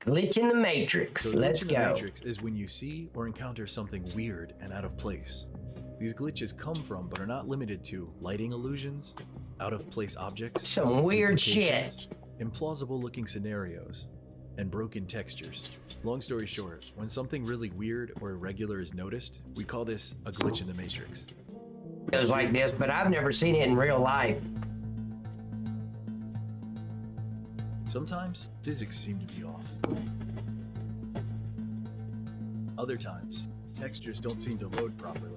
Glitch in the Matrix. So Let's glitch in the go. Matrix is when you see or encounter something weird and out of place. These glitches come from, but are not limited to, lighting illusions, out-of-place objects, Some weird duplications, implausible-looking scenarios, and broken textures. Long story short, when something really weird or irregular is noticed, we call this a glitch in the Matrix. It was like this, but I've never seen it in real life. Sometimes, physics seem to be off. Other times, textures don't seem to load properly.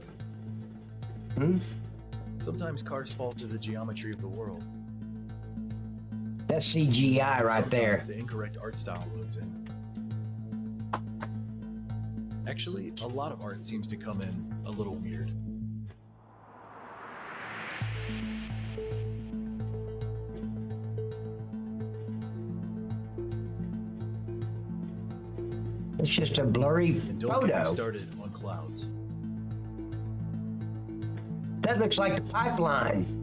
Sometimes cars fall to the geometry of the world. That's CGI right Sometimes there. the incorrect art style loads in. Actually, a lot of art seems to come in a little weird. It's just a blurry And don't get me photo. started on clouds. That looks like the pipeline.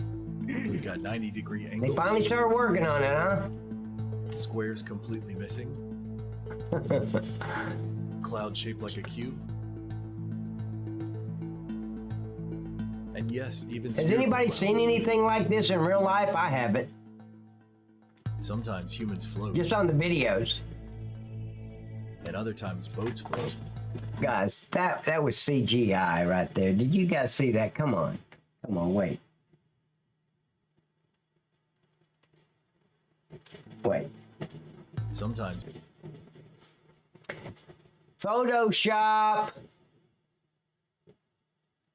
We've got 90-degree They angles, finally started working on it, huh? squares completely missing, cloud shaped like a cube. And yes, even Has spherical anybody clouds. seen anything like this in real life? I haven't. Sometimes humans float, Just on the videos. and other times boats float. Guys, that was CGI right there. Did you guys see that? Come on. Come on, wait. Wait. Sometimes Photoshop.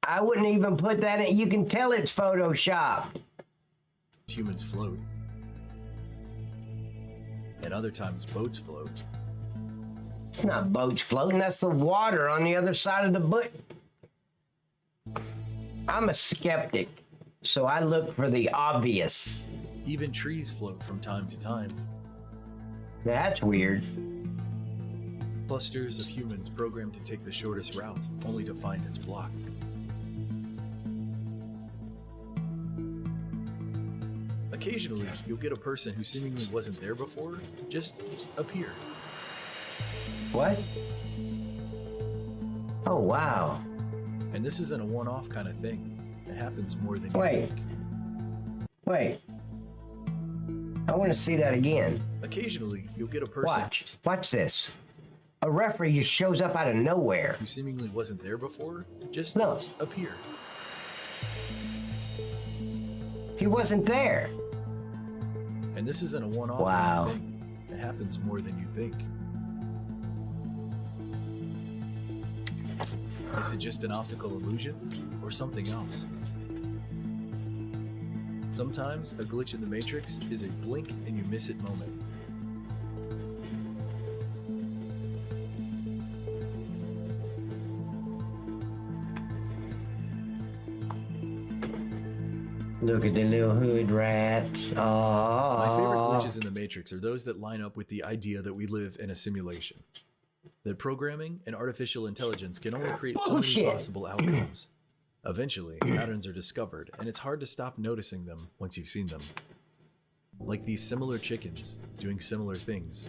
I wouldn't even put that in. You can tell it's Photoshop. humans float, and other times boats float. It's not boats floating. That's the water on the other side of the boat. I'm a skeptic, so I look for the obvious. Even trees float from time to time. Now, that's weird. Clusters of humans programmed to take the shortest route, only to find it's blocked. Occasionally, you'll get a person who seemingly wasn't there before just appear. What? Oh, wow. And this isn't a one-off kind of thing. It happens more than you Wait. think. Wait. I want to see that again. Occasionally, you'll get a person Watch. Watch this. A referee just shows up out of nowhere. who seemingly wasn't there before just No. appear. He wasn't there. And this isn't a one-off Wow. kind of thing. It happens more than you think. Is it just an optical illusion or something else? Sometimes a glitch in the Matrix is a blink and you miss it moment. Look at the little hood rats. My favorite Aww. glitches in the Matrix are those that line up with the idea that we live in a simulation. That programming and artificial intelligence can only create so many Bullshit. possible outcomes. Eventually, patterns are discovered, and it's hard to stop noticing them once you've seen them. Like these similar chickens doing similar things.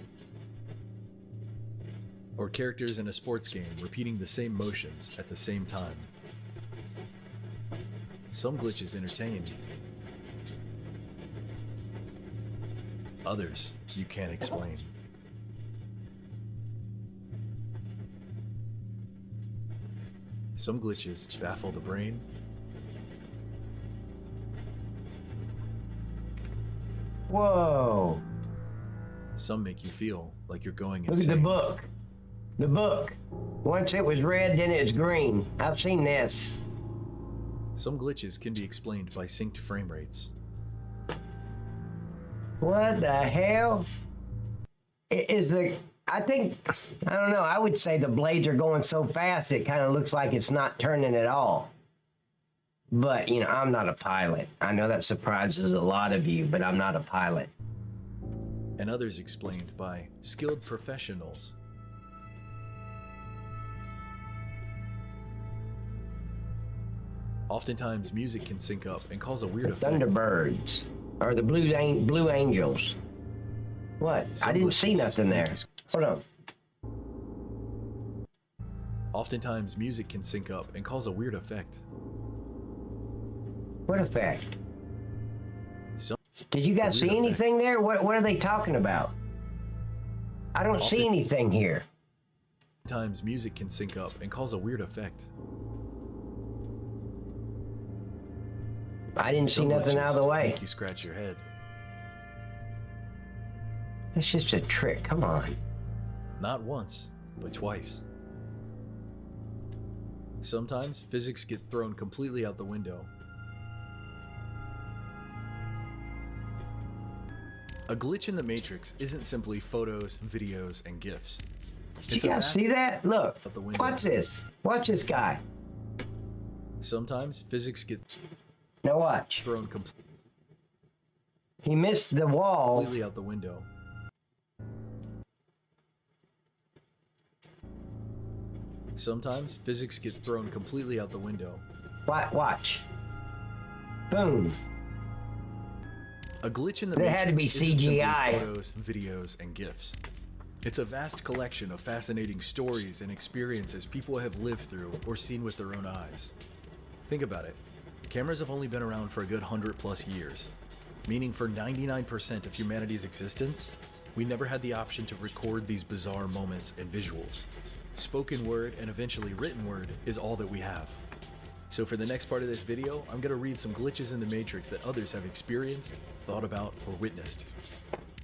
Or characters in a sports game repeating the same motions at the same time. Some glitches entertain. Others you can't explain. Some glitches baffle the brain. Whoa. Some make you feel like you're going Look at insane. the book. The book. Once it was red, then it was green. I've seen this. Some glitches can be explained by synced frame rates. What the hell? I don't know, I would say the blades are going so fast it kind of looks like it's not turning at all. But, you know, I'm not a pilot. I know that surprises a lot of you, but I'm not a pilot. And others explained by skilled professionals. Oftentimes, music can sync up and cause a weird effect. Thunderbirds. Or the Blue Angels. What? I didn't see nothing there. Hold on. Oftentimes, music can sync up and cause a weird effect. What effect? Some Did you guys weird see effect. anything there? What are they talking about? I don't see anything here. Sometimes music can sync up and cause a weird effect. I didn't see Some nothing out of the glitches way. make you scratch your head. It's just a trick. Come on. Not once, but twice. Sometimes physics get thrown completely out the window. A glitch in the Matrix isn't simply photos, videos, and GIFs. Did It's you a guys fact see that? Look. out the window. Watch this. Watch this guy. Sometimes physics get Now watch. thrown He missed the wall. completely out the window. Sometimes physics get thrown completely out the window. Watch. Boom. A glitch in the There had to be Matrix isn't simply CGI. photos, videos, and GIFs. It's a vast collection of fascinating stories and experiences people have lived through or seen with their own eyes. Think about it. Cameras have only been around for a good 100+ years, meaning for 99% of humanity's existence, we never had the option to record these bizarre moments and visuals. Spoken word and eventually written word is all that we have. So for the next part of this video, I'm gonna read some glitches in the Matrix that others have experienced, thought about, or witnessed.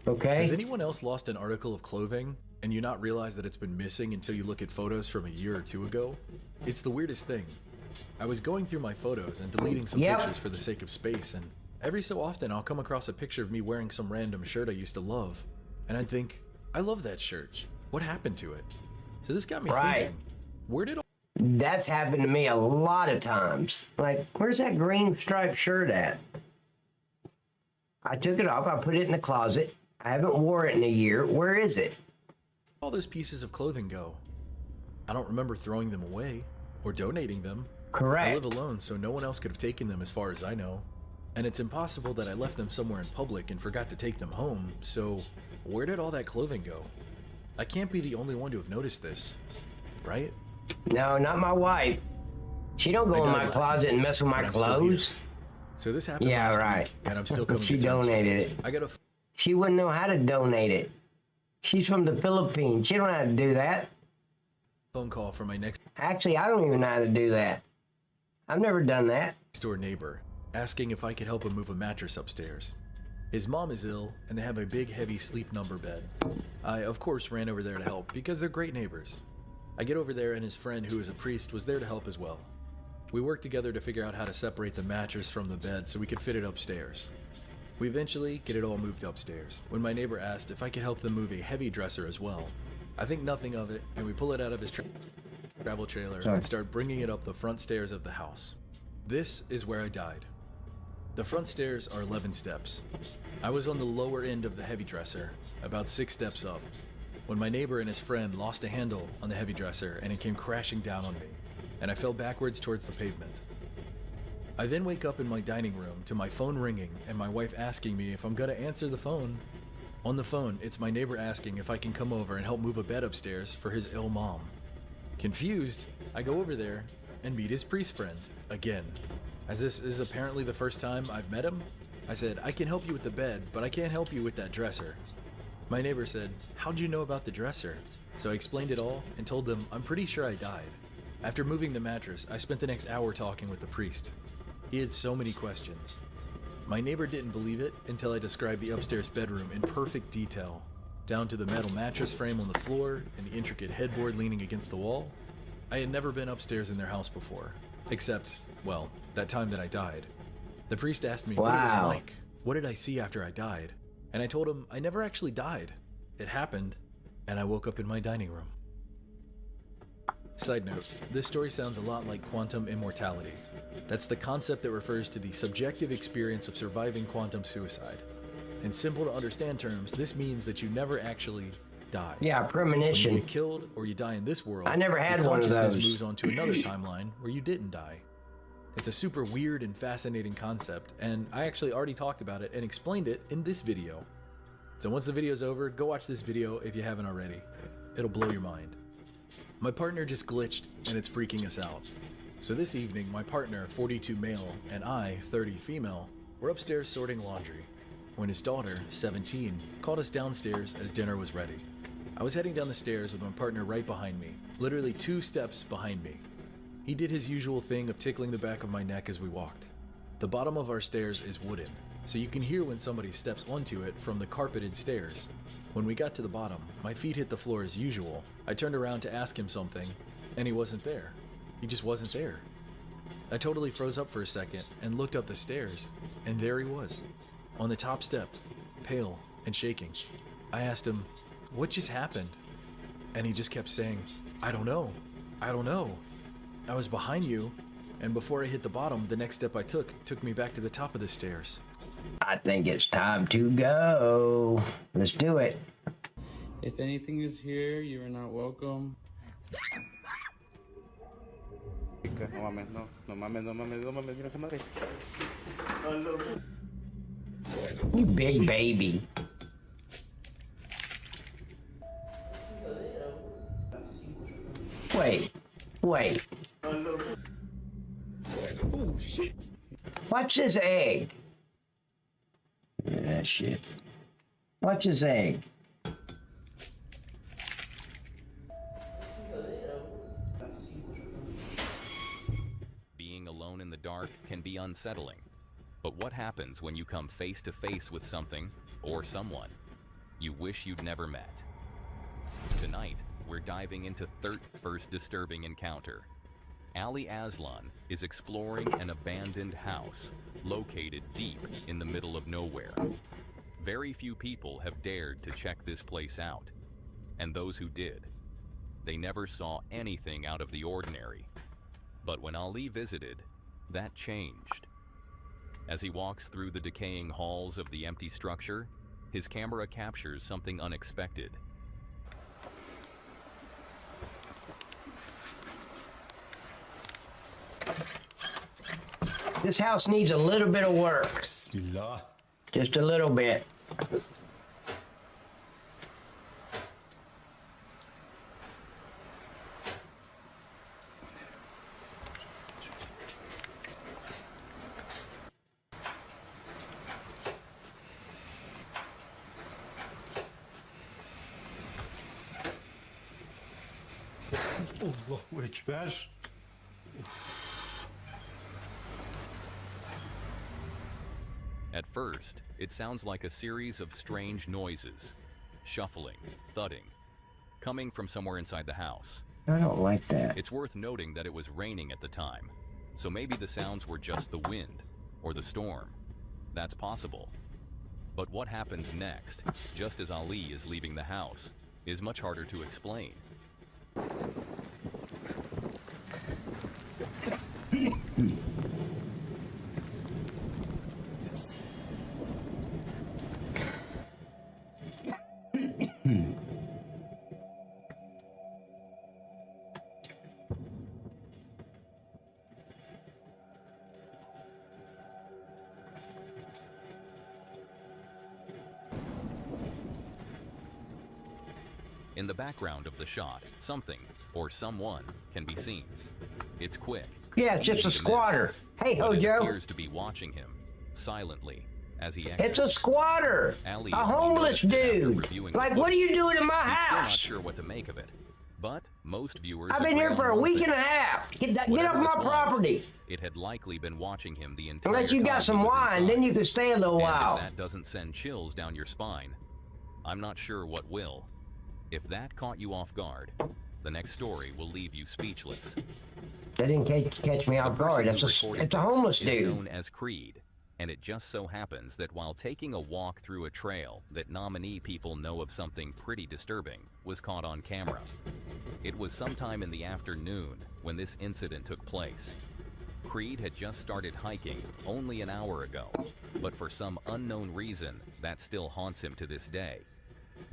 Has Okay. anyone else lost an article of clothing and you not realize that it's been missing until you look at photos from a year or two ago? It's the weirdest thing. I was going through my photos and deleting some Yep. pictures for the sake of space, and every so often I'll come across a picture of me wearing some random shirt I used to love, and I'd think, I love that shirt. What happened to it? So this got me Right. thinking, where did all That's happened to me a lot of times. Like, where's that green striped shirt at? I took it off. I put it in the closet. I haven't wore it in a year. Where is it? those pieces of clothing go? I don't remember throwing them away or donating them. I Correct. live alone, so no one else could have taken them as far as I know. And it's impossible that I left them somewhere in public and forgot to take them home, so where did all that clothing go? I can't be the only one to have noticed this, right? No, not my wife. She don't I go in died my last closet night, and mess with my but I'm still clothes. So this happened Yeah, last right. week, and I'm still coming She to terms with donated it. I got a She wouldn't know how to donate it. She's from the Philippines. She don't know how to do that. phone call from my next Actually, I don't even know how to do that. I've never done that. door neighbor, asking if I could help him move a mattress upstairs. His mom is ill, and they have a big, heavy sleep number bed. I, of course, ran over there to help, because they're great neighbors. I get over there, and his friend, who is a priest, was there to help as well. We worked together to figure out how to separate the mattress from the bed so we could fit it upstairs. We eventually get it all moved upstairs, when my neighbor asked if I could help them move a heavy dresser as well. I think nothing of it, and we pull it out of his travel trailer Sorry. and start bringing it up the front stairs of the house. This is where I died. The front stairs are 11 steps. I was on the lower end of the heavy dresser, about 6 steps up, when my neighbor and his friend lost a handle on the heavy dresser and it came crashing down on me, and I fell backwards towards the pavement. I then wake up in my dining room to my phone ringing and my wife asking me if I'm gonna answer the phone. On the phone, it's my neighbor asking if I can come over and help move a bed upstairs for his ill mom. Confused, I go over there and meet his priest friend, again. As this is apparently the first time I've met him, I said, I can help you with the bed, but I can't help you with that dresser. My neighbor said, how'd you know about the dresser? So I explained it all and told them I'm pretty sure I died. After moving the mattress, I spent the next hour talking with the priest. He had so many questions. My neighbor didn't believe it until I described the upstairs bedroom in perfect detail, down to the metal mattress frame on the floor and the intricate headboard leaning against the wall. I had never been upstairs in their house before, except, well, that time that I died. The priest asked me what it was Wow. like. What did I see after I died? And I told him I never actually died. It happened, and I woke up in my dining room. Side note, this story sounds a lot like quantum immortality. That's the concept that refers to the subjective experience of surviving quantum suicide. In simple to understand terms, this means that you never actually die. Yeah, When you premonition. get killed or you die in this world, I never had your one of consciousness those. moves on to another timeline where you didn't die. It's a super weird and fascinating concept, and I actually already talked about it and explained it in this video. So once the video's over, go watch this video if you haven't already. It'll blow your mind. My partner just glitched and it's freaking us out. So this evening, my partner, 42 male, and I, 30 female, were upstairs sorting laundry when his daughter, 17, called us downstairs as dinner was ready. I was heading down the stairs with my partner right behind me, literally 2 steps behind me. He did his usual thing of tickling the back of my neck as we walked. The bottom of our stairs is wooden, so you can hear when somebody steps onto it from the carpeted stairs. When we got to the bottom, my feet hit the floor as usual. I turned around to ask him something, and he wasn't there. He just wasn't there. I totally froze up for a second and looked up the stairs, and there he was, on the top step, pale and shaking. I asked him, "What just happened?" And he just kept saying, "I don't know. I don't know. I was behind you, and before I hit the bottom, the next step I took me back to the top of the stairs." I think it's time to go. Let's do it. If anything is here, you are not welcome. No mames, no, no mames, no mames, no mames, mira esa madre. You big baby. Wait. Watch this egg. Yeah, shit. Watch this egg. Being alone in the dark can be unsettling. But what happens when you come face to face with something or someone you wish you'd never met? Tonight, we're diving into first disturbing encounter. Ali Aslan is exploring an abandoned house located deep in the middle of nowhere. Very few people have dared to check this place out, and those who did, they never saw anything out of the ordinary. But when Ali visited, that changed. As he walks through the decaying halls of the empty structure, his camera captures something unexpected. This house needs a little bit of work. Bismillah. Just a little bit. Allahu Ekber. At first, it sounds like a series of strange noises, shuffling, thudding, coming from somewhere inside the house. I don't like that. It's worth noting that it was raining at the time, so maybe the sounds were just the wind or the storm. That's possible. But what happens next, just as Ali is leaving the house, is much harder to explain. In the background of the shot, something or someone can be seen. It's quick. Yeah, it's just a squatter. Hey, But it Hojo. appears to be watching him silently as he exits. It's a squatter. Ali A only homeless noticed it after dude. reviewing the Like, what are you doing in my He's still not house? sure what to make of it, but most viewers I've been agree here on for a one week thing. and a half. Get off Whatever my this was, property. It had likely been watching him the entire Unless you time got he some was wine, inside. then you can stay a little And while. if that doesn't send chills down your spine, I'm not sure what will. If that caught you off guard, the next story will leave you speechless. That didn't catch me The off person guard. who It's recorded a this homeless is dude. known as Creed, and it just so happens that while taking a walk through a trail that nominee people know of something pretty disturbing was caught on camera. It was sometime in the afternoon when this incident took place. Creed had just started hiking only an hour ago, but for some unknown reason, that still haunts him to this day.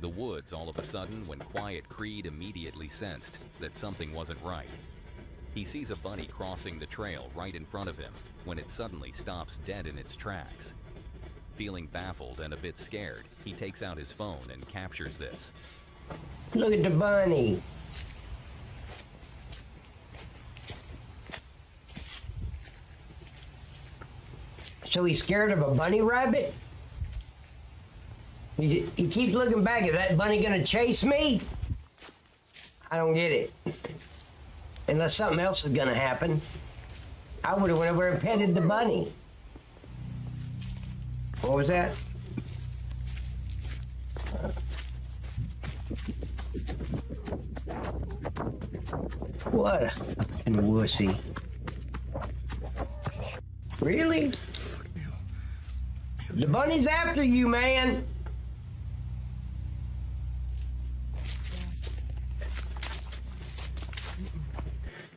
The woods all of a sudden when quiet Creed immediately sensed that something wasn't right. He sees a bunny crossing the trail right in front of him when it suddenly stops dead in its tracks. Feeling baffled and a bit scared, he takes out his phone and captures this. Look at the bunny. So he's scared of a bunny rabbit? He keeps looking back. Is that bunny gonna chase me? I don't get it. Unless something else is gonna happen. I would have went over and petted the bunny. What was that? What a fucking wussy. Really? The bunny's after you, man.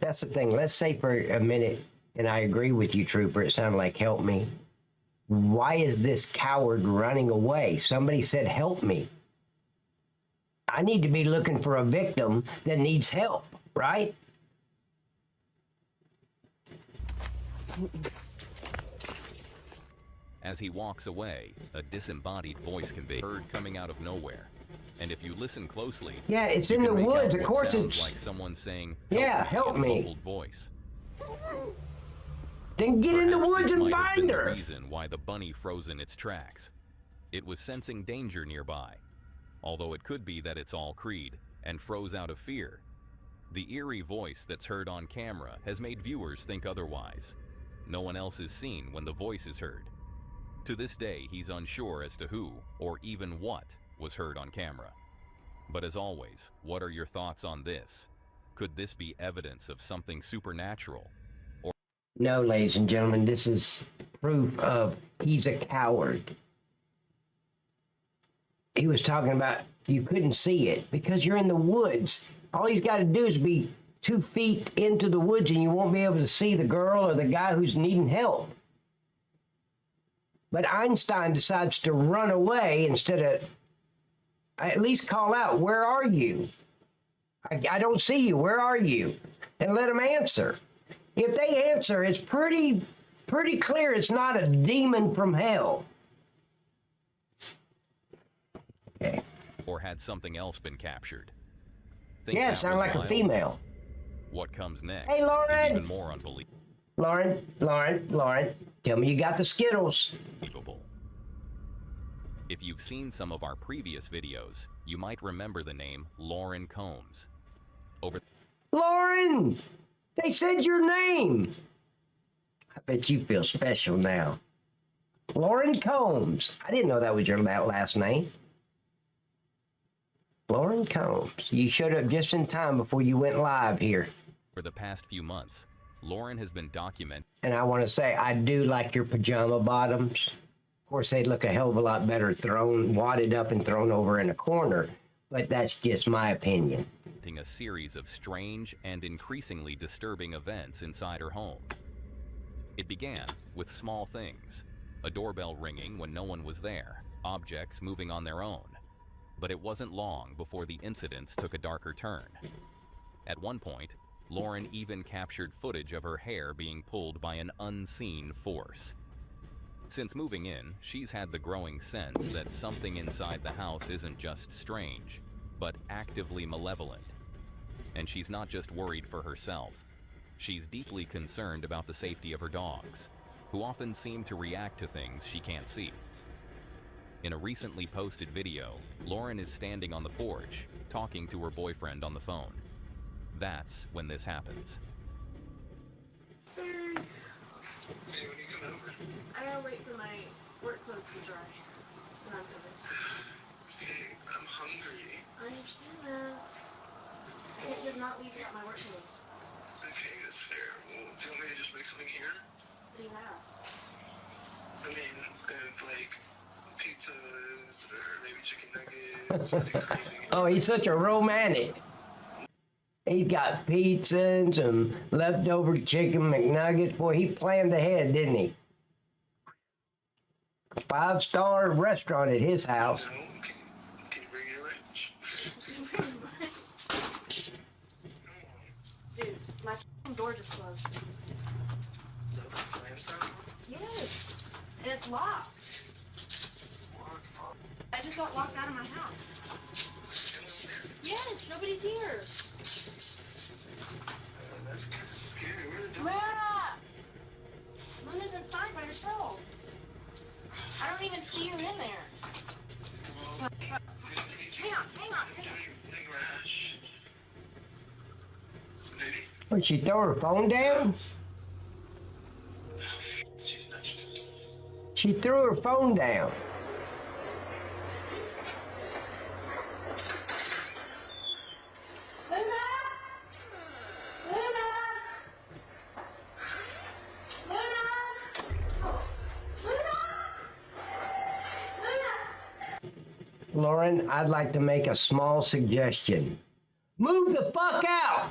That's the thing. Let's say for a minute, and I agree with you, Trooper, it sounded like help me. Why is this coward running away? Somebody said help me. I need to be looking for a victim that needs help, right? As he walks away, a disembodied voice can be heard coming out of nowhere. And if you listen closely, Yeah, it's you in can the make out woods. Of what course sounds it's... like someone saying, Yeah, help in a me. muffled voice. Then get in the Perhaps woods this and might have find been her. the reason why the bunny froze in its tracks. It was sensing danger nearby, although it could be that it's all Creed and froze out of fear. The eerie voice that's heard on camera has made viewers think otherwise. No one else is seen when the voice is heard. To this day, he's unsure as to who or even what was heard on camera. But as always, what are your thoughts on this? Could this be evidence of something supernatural? No, ladies and gentlemen, this is proof of he's a coward. He was talking about you couldn't see it because you're in the woods. All he's got to do is be 2 feet into the woods and you won't be able to see the girl or the guy who's needing help. But Einstein decides to run away instead of at least call out, where are you? I don't see you. Where are you? And let them answer. If they answer, it's pretty clear it's not a demon from hell. Okay. Or had something else been captured? Think Yeah, that it sounded was like a wild? female. What comes next Hey, Lauren! is even more unbelievable. Lauren, tell me you got the Skittles. If you've seen some of our previous videos, you might remember the name Lauren Combs. Lauren! They said your name. I bet you feel special now. Lauren Combs. I didn't know that was your last name. Lauren Combs. You showed up just in time before you went live here. For the past few months, Lauren has been documenting And I want to say, I do like your pajama bottoms. Of course, they'd look a hell of a lot better thrown, wadded up and thrown over in a corner. But that's just my opinion. a series of strange and increasingly disturbing events inside her home. It began with small things, a doorbell ringing when no one was there, objects moving on their own. But it wasn't long before the incidents took a darker turn. At one point, Lauren even captured footage of her hair being pulled by an unseen force. Since moving in, she's had the growing sense that something inside the house isn't just strange, but actively malevolent. And she's not just worried for herself. She's deeply concerned about the safety of her dogs, who often seem to react to things she can't see. In a recently posted video, Lauren is standing on the porch, talking to her boyfriend on the phone. That's when this happens. Hey, when you coming over? I gotta wait for my work clothes to dry. And I'm coming. Hey, I'm hungry. I understand that. I can't just not leave without my work clothes. Okay, that's fair. Well, do you want me to just make something here? What do you have? I mean, like pizzas or maybe chicken nuggets, something crazy. Oh, he's such a romantic. He's got pizza and some leftover chicken McNuggets. Boy, he planned ahead, didn't he? 5-star restaurant at his house. No? Can you bring your lunch? Dude, my f***ing door just closed. So the slam style? Yes. And it's locked. I just got locked out of my house. Yes, nobody's here. That's kind of scary. Where the dog? Luna! Luna's inside by herself. Would she throw her phone down? She's nuts. She threw her phone down. Luna! Luna! Luna! Luna! Lauren, I'd like to make a small suggestion. Move the fuck out!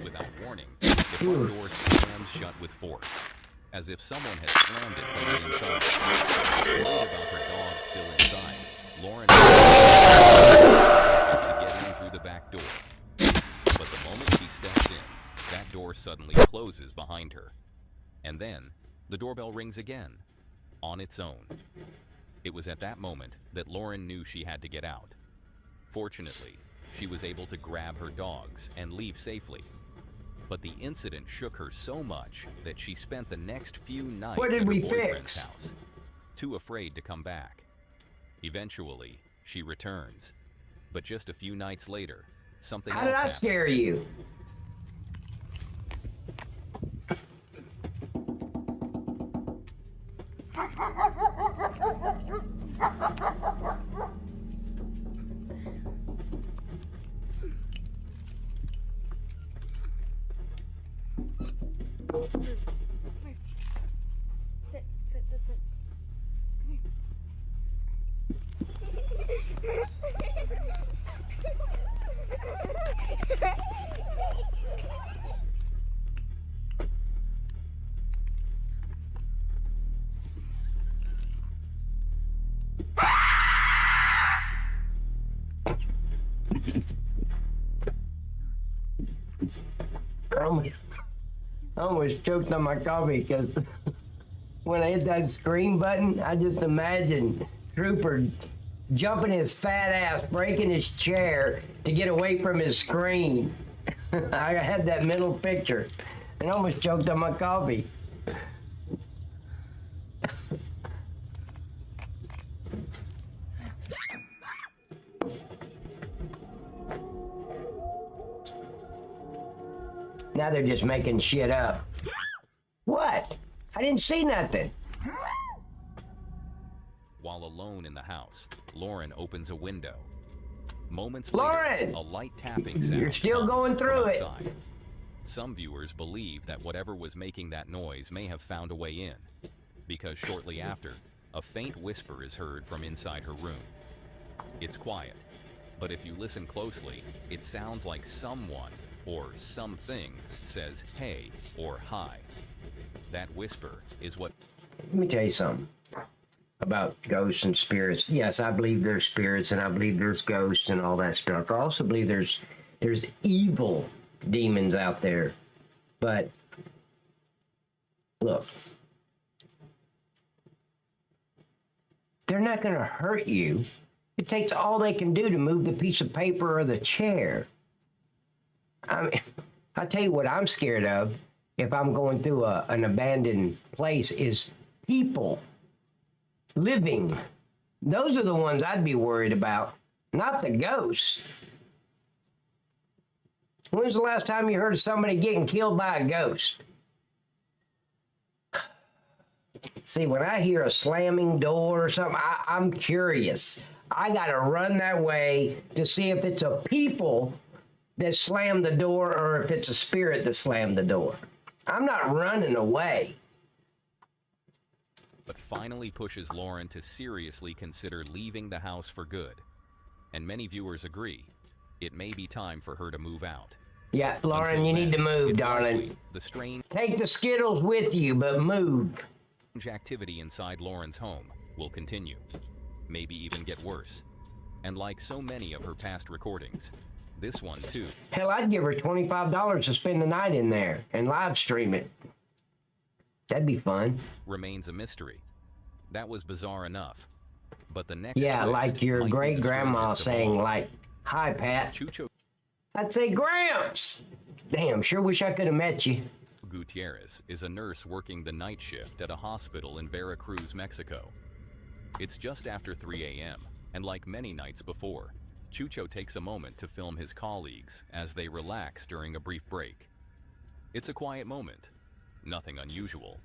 Without warning, the front door slams shut with force, as if someone had slammed it from the inside. Worried about her dog still inside, Lauren just to get in through the back door. But the moment she steps in, that door suddenly closes behind her. And then, the doorbell rings again, on its own. It was at that moment that Lauren knew she had to get out. Fortunately, she was able to grab her dogs and leave safely. But the incident shook her so much that she spent the next few nights What did at her we boyfriend's fix? house, too afraid to come back. Eventually, she returns. But just a few nights later, something How else did I happens. scare you? Sit, sit, sit, sit. I almost choked on my coffee because when I hit that screen button, I just imagined Trooper jumping his fat ass, breaking his chair to get away from his screen. I had that mental picture and almost choked on my coffee. Now they're just making shit up. What? I didn't see nothing. While alone in the house, Lauren opens a window. Moments Lauren! later, a light tapping sound You're still comes going from through it. outside. Some viewers believe that whatever was making that noise may have found a way in, because shortly after, a faint whisper is heard from inside her room. It's quiet, but if you listen closely, it sounds like someone or something says hey or hi. That whisper is what Let me tell you something about ghosts and spirits. Yes, I believe there's spirits and I believe there's ghosts and all that stuff. I also believe there's evil demons out there. But look, they're not going to hurt you. It takes all they can do to move the piece of paper or the chair. I mean, I tell you what I'm scared of if I'm going through an abandoned place is people living. Those are the ones I'd be worried about, not the ghosts. When's the last time you heard of somebody getting killed by a ghost? See, when I hear a slamming door or something, I'm curious. I got to run that way to see if it's a people that slammed the door or if it's a spirit that slammed the door. I'm not running away. but finally pushes Lauren to seriously consider leaving the house for good. And many viewers agree, it may be time for her to move out. Yeah, Lauren, Until you need to then, move, it's darling. likely the strange Take the Skittles with you, but move. activity inside Lauren's home will continue, maybe even get worse. And like so many of her past recordings, this one too Hell, I'd give her $25 to spend the night in there and live stream it. That'd be fun. remains a mystery. That was bizarre enough. But the next Yeah, twist like your might be the great-grandma strangest of saying, all. like, hi, Pat. Chucho I'd say, Gramps! Damn, sure wish I could have met you. Gutierrez is a nurse working the night shift at a hospital in Veracruz, Mexico. It's just after 3 a.m., And like many nights before, Chucho takes a moment to film his colleagues as they relax during a brief break. It's a quiet moment, nothing unusual.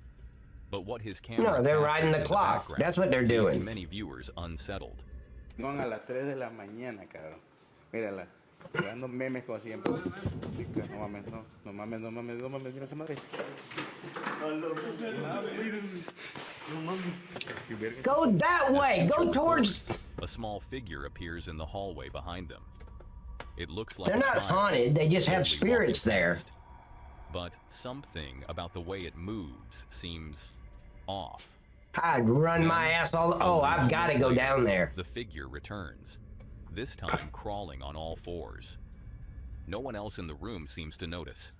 But what his camera No, they're captures riding the in clock. background That's what they're leaves doing. many viewers unsettled. Son a las 3 de la mañana, cabrón. Mírala. Jugando memes como siempre. Chica, no mames, no. No mames, no mames, no mames. Mira esa madre. Go that way. Go towards. A small figure appears in the hallway behind them. It looks like They're a not child haunted. They just have slowly spirits walking there. past. But something about the way it moves seems off. I'd run my ass all. Oh, I've got to go down there. The figure returns, this time crawling on all fours. No one else in the room seems to notice.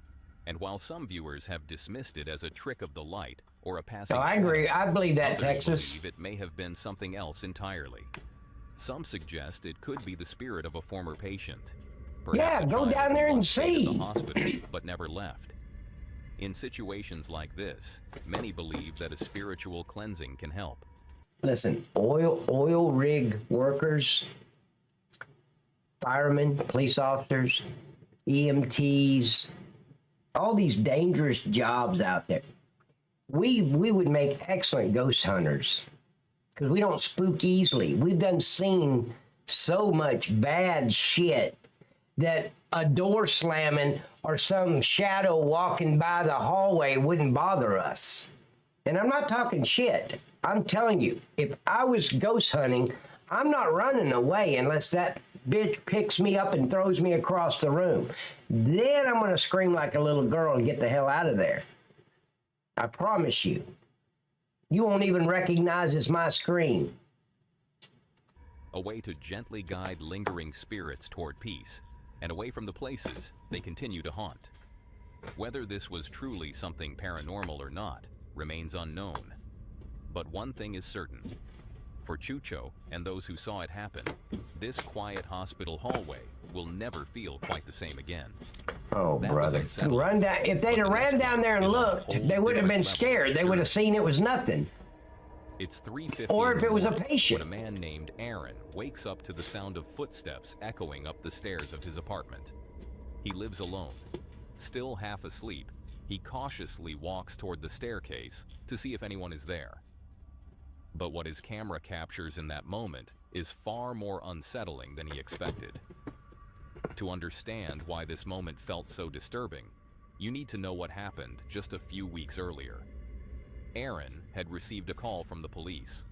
And while some viewers have dismissed it as a trick of the light or a passing So I agree. shadow, I believe that, others Texas. believe it may have been something else entirely. Some suggest it could be the spirit of a former patient. Perhaps Yeah, a go child down who there and once stayed in see. the hospital but never left. In situations like this, many believe that a spiritual cleansing can help. Listen, oil rig workers, firemen, police officers, EMTs, all these dangerous jobs out there. We would make excellent ghost hunters because we don't spook easily. We've done seen so much bad shit that a door slamming or some shadow walking by the hallway wouldn't bother us. And I'm not talking shit. I'm telling you, if I was ghost hunting, I'm not running away unless that bitch picks me up and throws me across the room. Then I'm going to scream like a little girl and get the hell out of there. I promise you. You won't even recognize it's my scream. A way to gently guide lingering spirits toward peace and away from the places they continue to haunt. Whether this was truly something paranormal or not remains unknown. But one thing is certain. For Chucho and those who saw it happen, this quiet hospital hallway will never feel quite the same again. Oh, That was brother. unsettling. Run down. If they'd have But the ran next down one there and is on a looked, whole they would have different been level of scared. They would have disturbance. seen it was nothing. It's 3:50 Or in if the it was a morning patient. when a man named Aaron wakes up to the sound of footsteps echoing up the stairs of his apartment. He lives alone. Still half asleep, he cautiously walks toward the staircase to see if anyone is there. But what his camera captures in that moment is far more unsettling than he expected. To understand why this moment felt so disturbing, you need to know what happened just a few weeks earlier. Aaron had received a call from the police.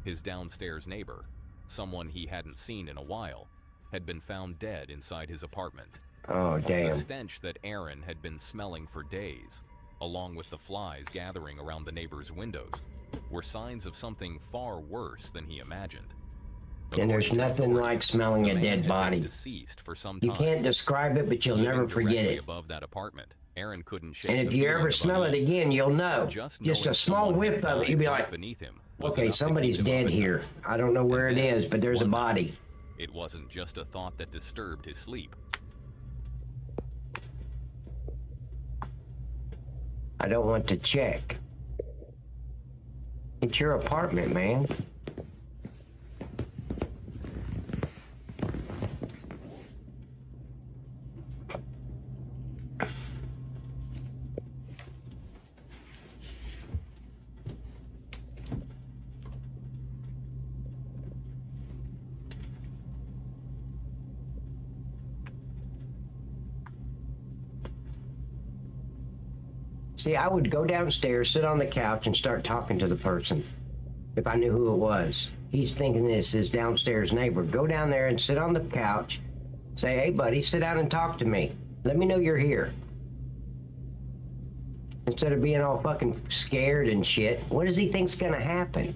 His downstairs neighbor, someone he hadn't seen in a while, had been found dead inside his apartment. Oh, The damn. stench that Aaron had been smelling for days, along with the flies gathering around the neighbor's windows, were signs of something far worse than he imagined. And there's According to nothing authorities, like smelling the a man dead had been body. deceased for some You time. can't describe it, but you'll Living never forget directly it. above that apartment, Aaron couldn't shake And if the you feeling ever of smell it unease. again, you'll know. Just Just a knowing small someone whiff had of it, died you'll be right like, beneath him was okay, enough to somebody's keep him dead up at here. night. I don't know where it And then, is, but there's a one body. night, it wasn't just a thought that disturbed his sleep. I don't want to check. It's your apartment, man. See, I would go downstairs, sit on the couch, and start talking to the person if I knew who it was. He's thinking this is downstairs neighbor. Go down there and sit on the couch. Say, hey, buddy, sit down and talk to me. Let me know you're here. Instead of being all fucking scared and shit, what does he think's gonna happen?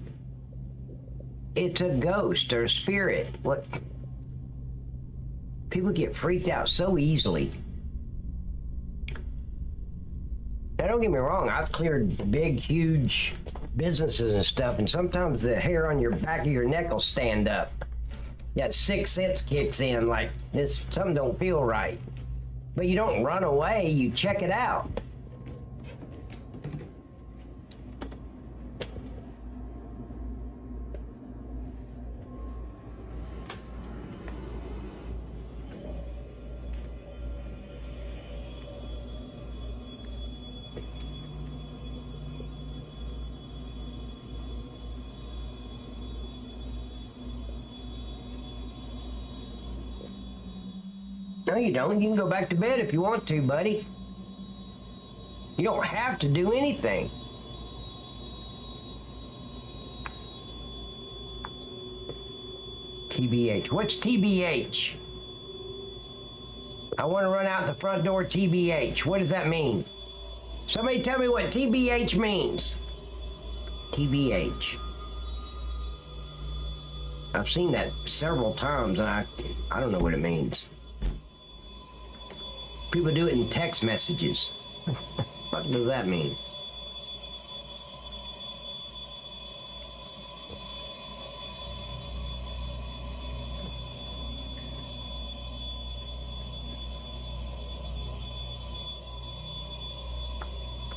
It's a ghost or a spirit. What? People get freaked out so easily. Now, don't get me wrong, I've cleared big, huge businesses and stuff, and sometimes the hair on your back of your neck will stand up. That sixth sense kicks in, like, this, something don't feel right. But you don't run away, you check it out. No, you don't. You can go back to bed if you want to, buddy. You don't have to do anything. TBH. What's TBH? I want to run out the front door, TBH. What does that mean? Somebody tell me what TBH means. TBH. I've seen that several times and I don't know what it means. People do it in text messages. What does that mean?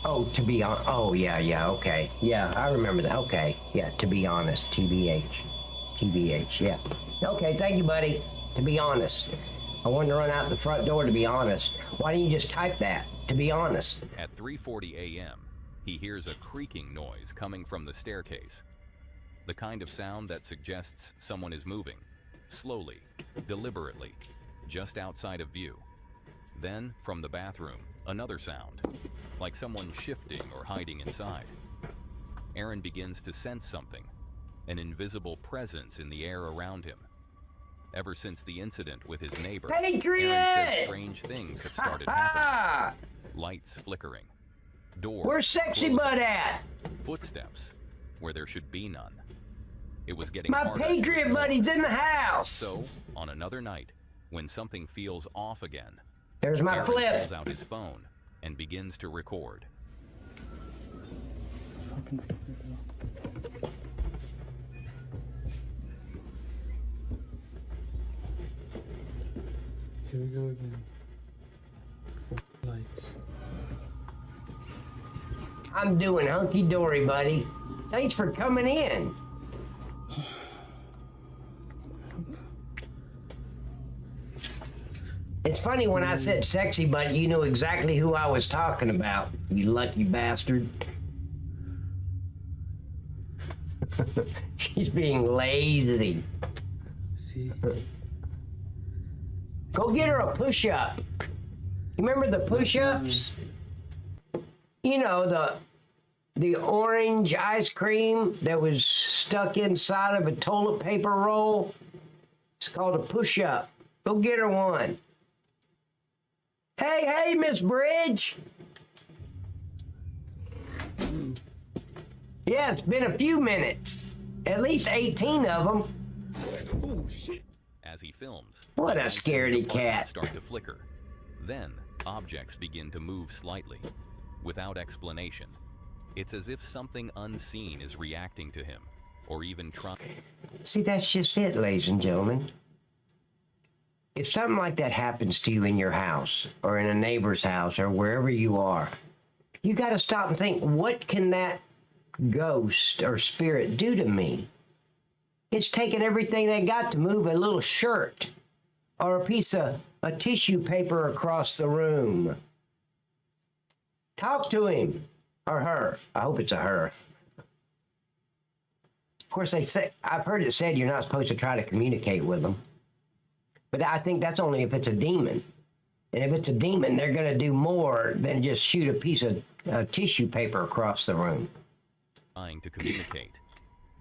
Oh, to be on. Oh, yeah, okay. Yeah, I remember that. Okay, yeah, to be honest. TBH. TBH, yeah. Okay, thank you, buddy. To be honest. I wanted to run out the front door, to be honest. Why don't you just type that? To be honest. At 3:40 a.m., he hears a creaking noise coming from the staircase. The kind of sound that suggests someone is moving, slowly, deliberately, just outside of view. Then, from the bathroom, another sound, like someone shifting or hiding inside. Aaron begins to sense something, an invisible presence in the air around him. Ever since the incident with his neighbor, Patriot! Aaron says strange things have started happening. Lights flickering, doors Where's Sexy closing, Butt at? footsteps where there should be none. It was getting My harder to Patriot ignore. buddy's in the house. So, on another night, when something feels off again, There's my Aaron flip. pulls out his phone and begins to record. Here we go again. Lights. I'm doing hunky-dory, buddy. Thanks for coming in. It's funny when I said sexy butt, you knew exactly who I was talking about, you lucky bastard. She's being lazy. See? Go get her a push-up. You remember the push-ups? You know, the orange ice cream that was stuck inside of a toilet paper roll? It's called a push-up. Go get her one. Hey, Miss Bridge. Yeah, it's been a few minutes. At least 18 of them. As he films, What a the lights in scaredy his apartment cat. start to flicker. Then, objects begin to move slightly, without explanation. It's as if something unseen is reacting to him, or even trying. See, that's just it, ladies and gentlemen. If something like that happens to you in your house, or in a neighbor's house, or wherever you are, you got to stop and think, what can that ghost or spirit do to me? It's taking everything they got to move a little shirt or a piece of a tissue paper across the room. Talk to him or her. I hope it's a her. Of course, they say, I've heard it said you're not supposed to try to communicate with them. But I think that's only if it's a demon. And if it's a demon, they're going to do more than just shoot a piece of tissue paper across the room. trying to communicate.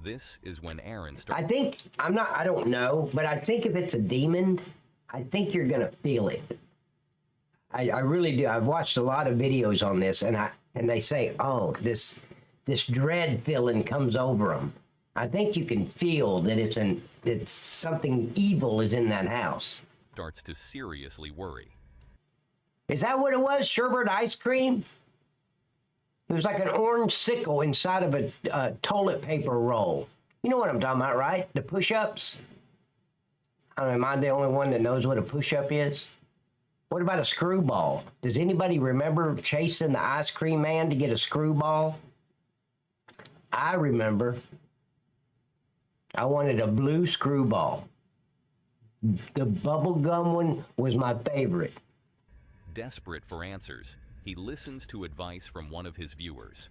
This is when Aaron starts. I don't know, but I think if it's a demon, I think you're going to feel it. I really do. I've watched a lot of videos on this, and they say, oh, this dread feeling comes over them. I think you can feel that it's something evil is in that house. Starts to seriously worry. Is that what it was? Sherbet ice cream? It was like an orange sickle inside of a toilet paper roll. You know what I'm talking about, right? The push-ups? I don't know, am I the only one that knows what a push-up is? What about a screwball? Does anybody remember chasing the ice cream man to get a screwball? I remember. I wanted a blue screwball. The bubblegum one was my favorite. Desperate for answers, he listens to advice from one of his viewers.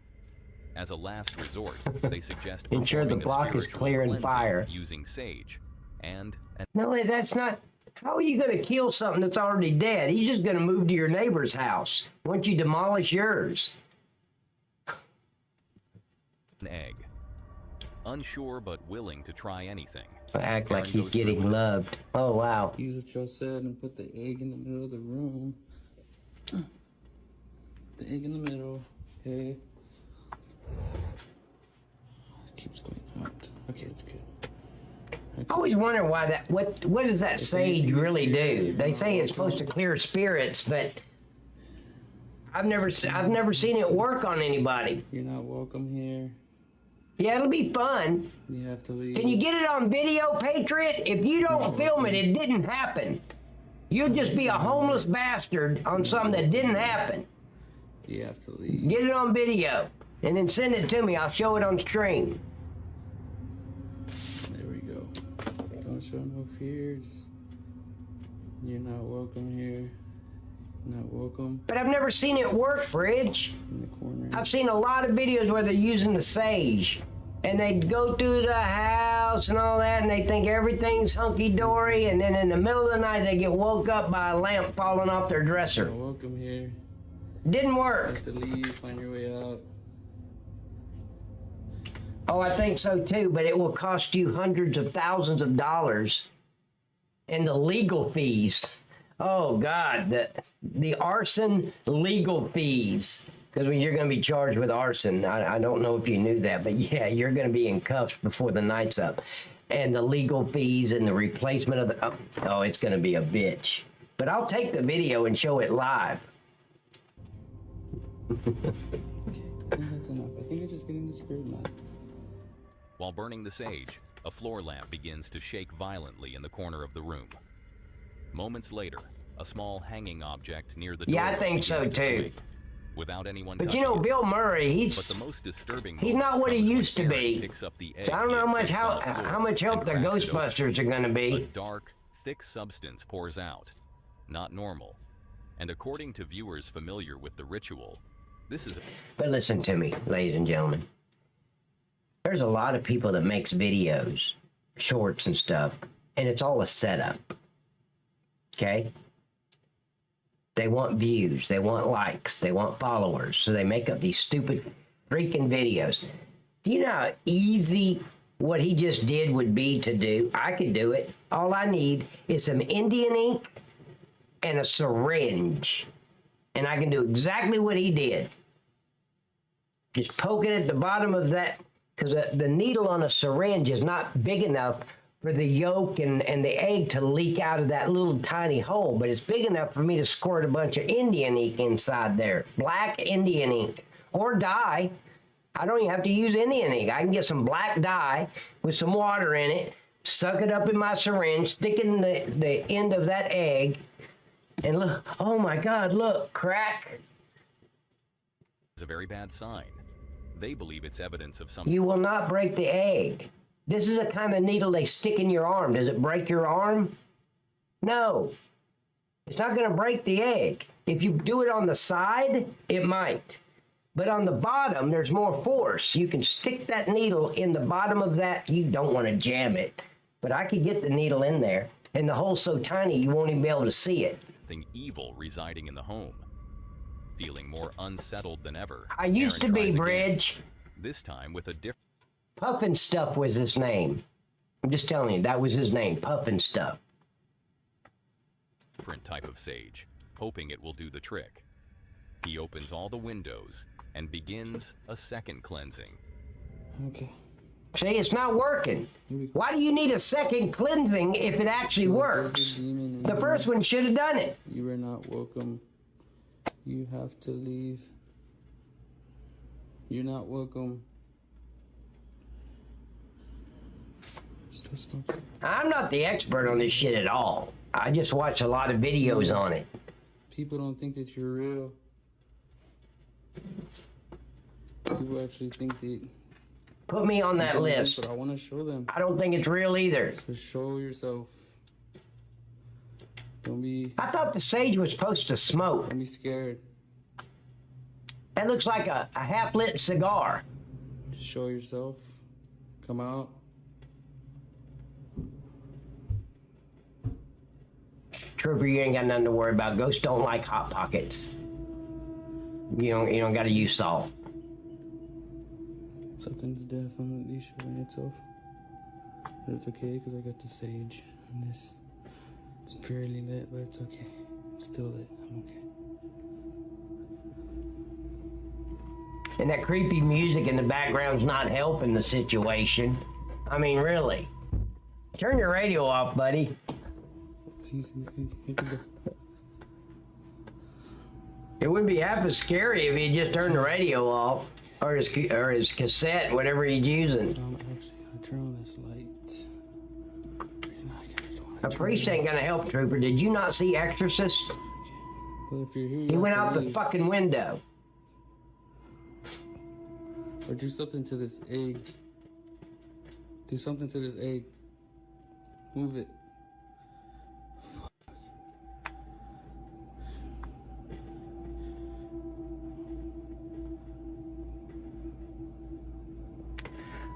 As a last resort, they suggest Ensure the performing a block is spiritual clear and cleansing fire. using sage and No, that's not. How are you going to kill something that's already dead? He's just going to move to your neighbor's house once you demolish yours. An egg. Unsure but willing to try anything. Act like Karen he's goes for getting it. loved. Oh, wow. Use what y'all said and put the egg in the middle of the room. The egg in the middle. Okay. It keeps going out. Okay, it's good. I always wonder why that. What does that sage really do? They say it's supposed to clear spirits, but I've never seen it work on anybody. You're not welcome here. Yeah, it'll be fun. You have to leave. Can you get it on video, Patriot? If you don't film it, it didn't happen. You'll just be a homeless bastard on something that didn't happen. You have to leave. Get it on video and then send it to me. I'll show it on stream. There we go. Don't show no fears. You're not welcome here. Not welcome But I've never seen it work, Bridge. in the corner. I've seen a lot of videos where they're using the sage and they go through the house and all that and they think everything's hunky-dory, and then in the middle of the night they get woke up by a lamp falling off their dresser. Not welcome here. Didn't You work. have to leave. Find your way out. Oh, I think so too, but it will cost you hundreds of thousands of dollars and the legal fees. Oh God, the arson legal fees. Because you're going to be charged with arson. I don't know if you knew that, but yeah, you're going to be in cuffs before the night's up. And the legal fees and the replacement of the, oh, it's going to be a bitch. But I'll take the video and show it live. I think that's enough. I think it's just getting the spirit mad. While burning the sage, a floor lamp begins to shake violently in the corner of the room. Moments later, a small hanging object near the door. Yeah, I think so begins to too. swing, without anyone But touching you know, it. Bill Murray, But the most disturbing he's moment not what he comes when used to Karen be. picks up the egg So I don't know how he had much placed on the floor how much help and the cracks it open. Ghostbusters are going to A be. dark, thick substance pours out. Not normal. And according to viewers familiar with the ritual, this is But listen to me, ladies and gentlemen. There's a lot of people that makes videos, shorts and stuff, and it's all a setup. Okay? They want views, they want likes, they want followers, so they make up these stupid freaking videos. Do you know how easy what he just did would be to do? I could do it. All I need is some Indian ink and a syringe, and I can do exactly what he did. Just poke it at the bottom of that, because the needle on a syringe is not big enough for the yolk and the egg to leak out of that little tiny hole, but it's big enough for me to squirt a bunch of Indian ink inside there. Black Indian ink or dye. I don't even have to use Indian ink. I can get some black dye with some water in it, suck it up in my syringe, stick it in the end of that egg, and look, oh my God, look, crack. a very bad sign. They believe it's evidence of something. You will not break the egg. This is the kind of needle they stick in your arm. Does it break your arm? No. It's not going to break the egg. If you do it on the side, it might. But on the bottom, there's more force. You can stick that needle in the bottom of that. You don't want to jam it. But I could get the needle in there. And the hole's so tiny, you won't even be able to see it. Something evil residing in the home. Feeling more unsettled than ever, I used to Karen be, tries again, Bridge. this time with a Puffin Stuff was his name. I'm just telling you, that was his name, Puffin Stuff. different type of sage, hoping it will do the trick. He opens all the windows and begins a second cleansing. Okay. See, it's not working. Why do you need a second cleansing if it actually works? The first one should have done it. You are not welcome. You have to leave. You're not welcome. Still smoking. I'm not the expert on this shit at all. I just watch a lot of videos on it. People don't think that you're real. People actually think that. Put me on that People think, list. But I want to show them. I don't think it's real either. So show yourself. Don't be I thought the sage was supposed to smoke. scared. That looks like a half-lit cigar. Just show yourself. Come out. Trooper, you ain't got nothing to worry about. Ghosts don't like Hot Pockets. You don't got to use salt. Something's definitely showing itself. But it's okay because I got the sage and this. It's barely lit, but it's okay. It's still lit. I'm okay. And that creepy music in the background's not helping the situation. I mean, really. Turn your radio off, buddy. See. Here we go. It wouldn't be half as scary if he just turned the radio off. Or his cassette, whatever he's using. Actually, I'll turn on this light. A priest ain't gonna help, Trooper. Did you not see Exorcist? Well, if you're here, you He have went to out the leave. fucking window. Or do something to this egg. Do something to this egg. Move it.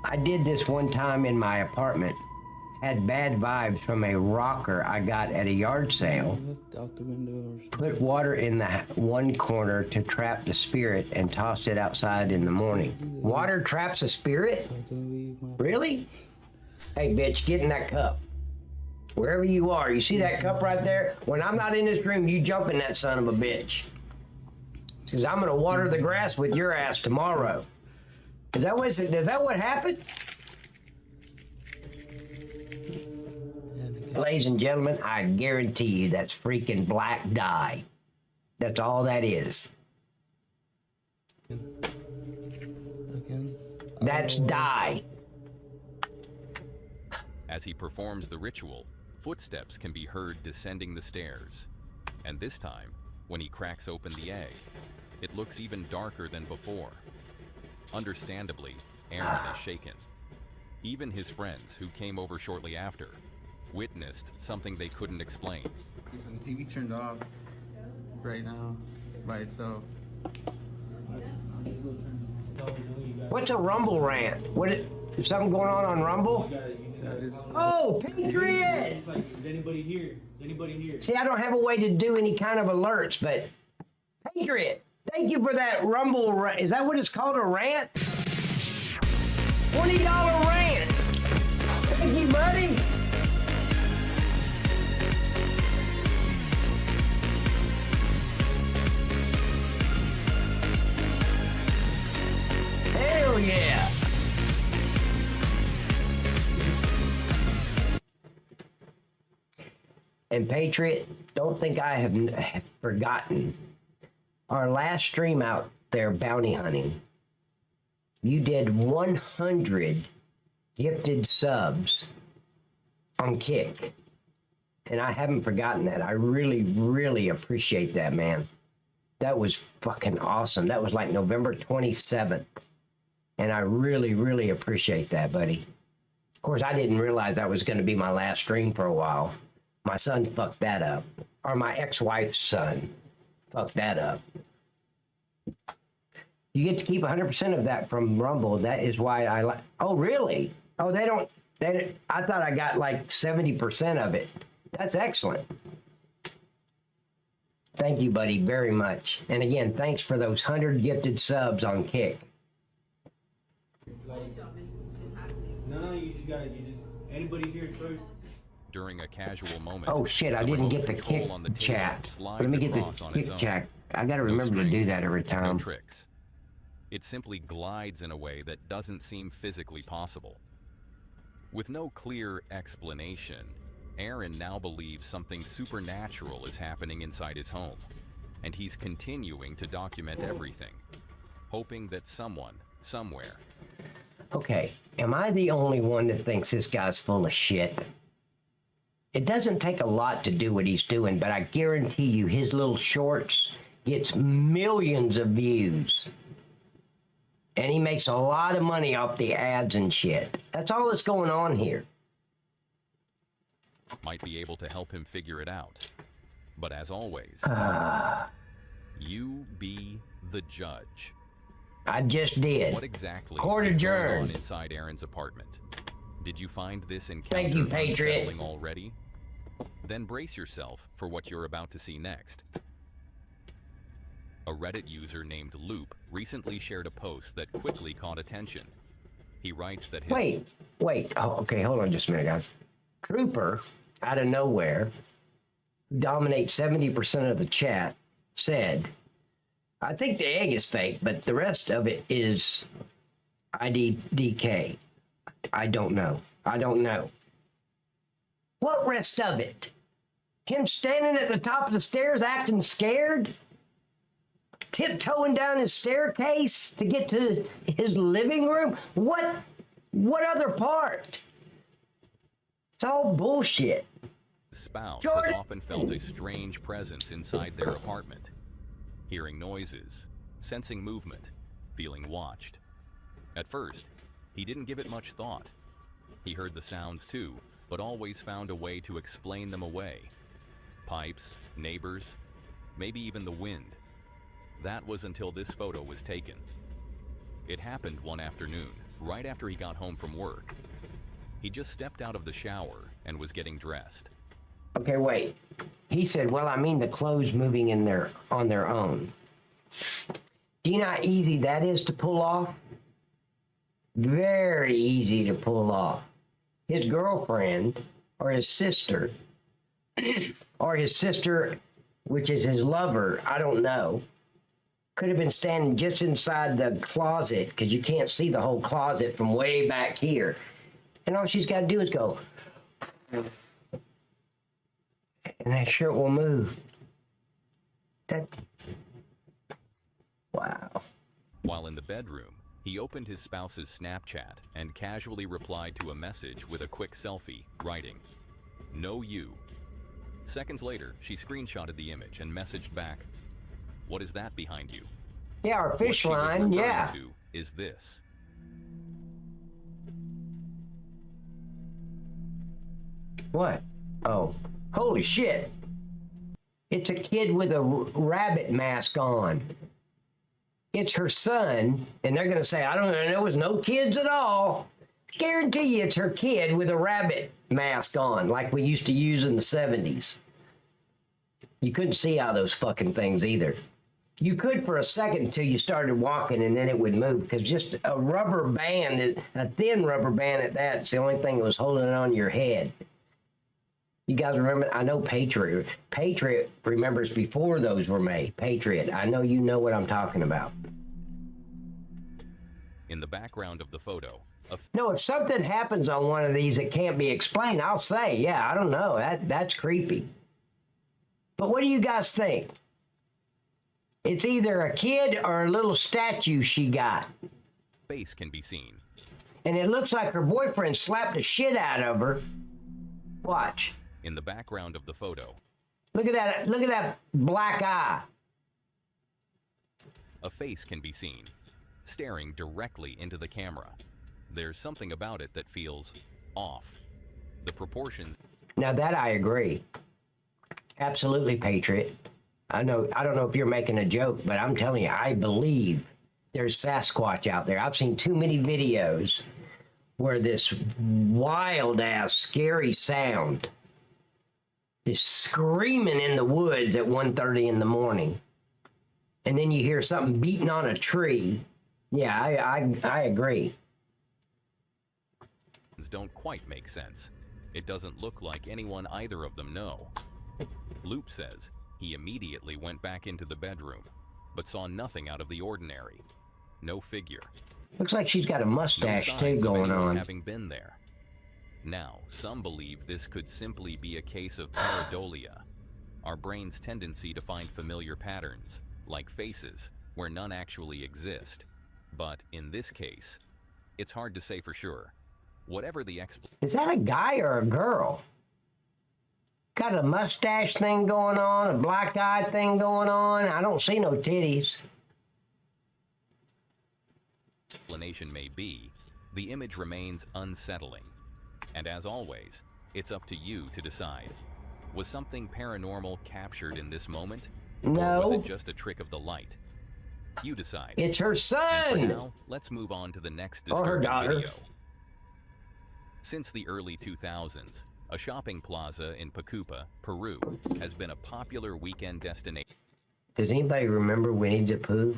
I did this one time in my apartment. Had bad vibes from a rocker I got at a yard sale. Look out the window or something. Put water in the one corner to trap the spirit and tossed it outside in the morning. Water traps a spirit? I can leave my. Really? Hey, bitch, get in that cup. Wherever you are, you see that cup right there? When I'm not in this room, you jump in that son of a bitch. Because I'm going to water the grass with your ass tomorrow. Is that what happened? Ladies and gentlemen, I guarantee you that's freaking black dye. That's all that is. Again. That's dye. As he performs the ritual, footsteps can be heard descending the stairs. And this time, when he cracks open the egg, it looks even darker than before. Understandably, Aaron is shaken. Even his friends, who came over shortly after, witnessed something they couldn't explain. So the TV turned off right now by itself. What's a Rumble rant? Is something going on Rumble? Oh, Patriot! Is anybody here? Anybody here? See, I don't have a way to do any kind of alerts, but Patriot, thank you for that Rumble rant. Is that what it's called, a rant? $20 rant. Thank you, buddy. Hell yeah. And Patriot, don't think I have forgotten. Our last stream out there, bounty hunting, you did 100 gifted subs on Kick. And I haven't forgotten that. I really, really appreciate that, man. That was fucking awesome. That was like November 27th. And I really, really appreciate that, buddy. Of course, I didn't realize that was going to be my last stream for a while. My son fucked that up. Or my ex-wife's son fucked that up. You get to keep 100% of that from Rumble. That is why I like. Oh, really? Oh, they don't. I thought I got like 70% of it. That's excellent. Thank you, buddy, very much. And again, thanks for those 100 gifted subs on Kick. No, you just anybody here, Troy? During a casual moment, Oh shit, I the didn't remote get the control Kick on the table chat. slides Let me get across the on Kick its own. chat. I gotta No remember to do strings, that every no time. tricks. It simply glides in a way that doesn't seem physically possible. With no clear explanation, Aaron now believes something supernatural is happening inside his home, and he's continuing to document everything, hoping that someone, somewhere, Okay, am I the only one that thinks this guy's full of shit? It doesn't take a lot to do what he's doing, but I guarantee you his little shorts gets millions of views. And he makes a lot of money off the ads and shit. That's all that's going on here. might be able to help him figure it out. But as always, you be the judge. I just did. What exactly Court is going adjourned. on inside Aaron's apartment? Did you find this encounter Thank you, Patriot. unsettling already? Then brace yourself for what you're about to see next. A Reddit user named Loop recently shared a post that quickly caught attention. He writes that his... Wait. Oh, okay, hold on just a minute, guys. Trooper, out of nowhere, who dominates 70% of the chat, said, I think the egg is fake, but the rest of it is IDDK. I don't know. What rest of it? Him standing at the top of the stairs acting scared? Tiptoeing down his staircase to get to his living room? What other part? It's all bullshit. Spouse Jordan. has often felt a strange presence inside their apartment. Hearing noises, sensing movement, feeling watched. At first, he didn't give it much thought. He heard the sounds too, but always found a way to explain them away. Pipes, neighbors, maybe even the wind. That was until this photo was taken. It happened one afternoon, right after he got home from work. He just stepped out of the shower and was getting dressed. Okay, wait. He said, well, I mean the clothes moving in there on their own. Do you know how easy that is to pull off? Very easy to pull off. His girlfriend or his sister, or his sister, which is his lover, I don't know, could have been standing just inside the closet because you can't see the whole closet from way back here. And all she's got to do is go, and that shirt will move. Wow. While in the bedroom, he opened his spouse's Snapchat and casually replied to a message with a quick selfie, writing, "No you." Seconds later, she screenshotted the image and messaged back, "What is that behind you?" Yeah, our What fish she was line, referring yeah. to is this. What? Oh, holy shit. It's a kid with a rabbit mask on. It's her son, and they're going to say, I don't know, there was no kids at all. Guarantee you it's her kid with a rabbit mask on, like we used to use in the 70s. You couldn't see out of those fucking things either. You could for a second until you started walking, and then it would move, because just a rubber band, a thin rubber band at that, it's the only thing that was holding it on your head. You guys remember? I know Patriot. Patriot remembers before those were made. Patriot. I know you know what I'm talking about. In the background of the photo, No, if something happens on one of these that can't be explained, I'll say, yeah, I don't know. That's creepy. But what do you guys think? It's either a kid or a little statue she got. face can be seen. And it looks like her boyfriend slapped the shit out of her. Watch. In the background of the photo, Look at that. Look at that black eye. a face can be seen, staring directly into the camera. There's something about it that feels off. The proportions... Now that I agree. Absolutely, Patriot. I don't know if you're making a joke, but I'm telling you, I believe there's Sasquatch out there. I've seen too many videos where this wild-ass, scary sound is screaming in the woods at 1:30 in the morning. And then you hear something beating on a tree. Yeah, I agree. don't quite make sense. It doesn't look like anyone either of them know. Loop says he immediately went back into the bedroom, but saw nothing out of the ordinary. No figure. Looks like she's got a mustache No too signs of going anyone on. having been there. Now, some believe this could simply be a case of pareidolia, our brain's tendency to find familiar patterns, like faces, where none actually exist. But in this case, it's hard to say for sure. Whatever the Is that a guy or a girl? Got a mustache thing going on, a black eye thing going on. I don't see no titties. explanation may be, the image remains unsettling. And as always, it's up to you to decide. Was something paranormal captured in this moment? No. Or was it just a trick of the light? You decide. It's her And son. for now, let's move on to the next Or her disturbing daughter. video. Since the early 2000s, A shopping plaza in Pacupa, Peru, has been a popular weekend destination. Does anybody remember Winnie the Pooh?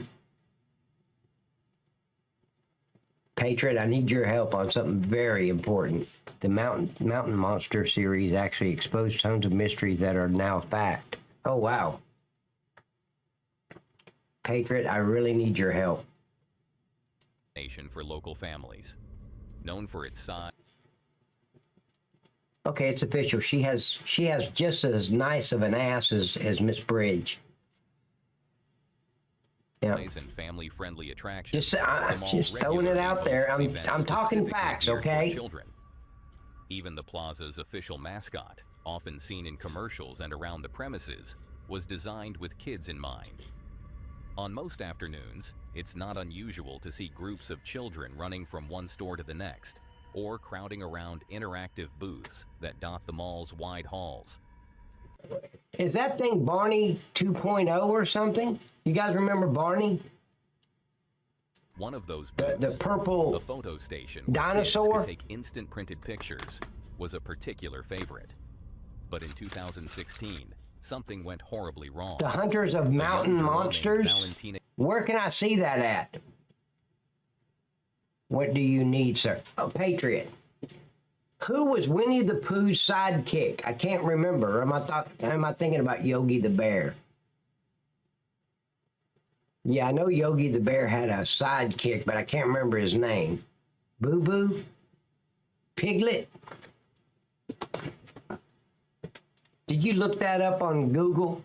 Patriot, I need your help on something very important. The Mountain Monster series actually exposed tons of mysteries that are now fact. Oh, wow. Patriot, I really need your help. For local families. Known for its size. Okay, it's official. She has just as nice of an ass as Miss Bridge. Yeah. And family-friendly attractions. Just throwing it out there. I'm talking facts, okay? Children. Even the plaza's official mascot, often seen in commercials and around the premises, was designed with kids in mind. On most afternoons, it's not unusual to see groups of children running from one store to the next, or crowding around interactive booths that dot the mall's wide halls. Is that thing Barney 2.0 or something? You guys remember Barney? One of those booths, the purple the photo station dinosaur where kids could take instant printed pictures, was a particular favorite. But in 2016, something went horribly wrong. The Hunters of Mountain Monsters? Where can I see that at? What do you need, sir? Oh, Patriot. Who was Winnie the Pooh's sidekick? I can't remember. Am I thinking about Yogi the Bear? Yeah, I know Yogi the Bear had a sidekick, but I can't remember his name. Boo Boo? Piglet? Did you look that up on Google?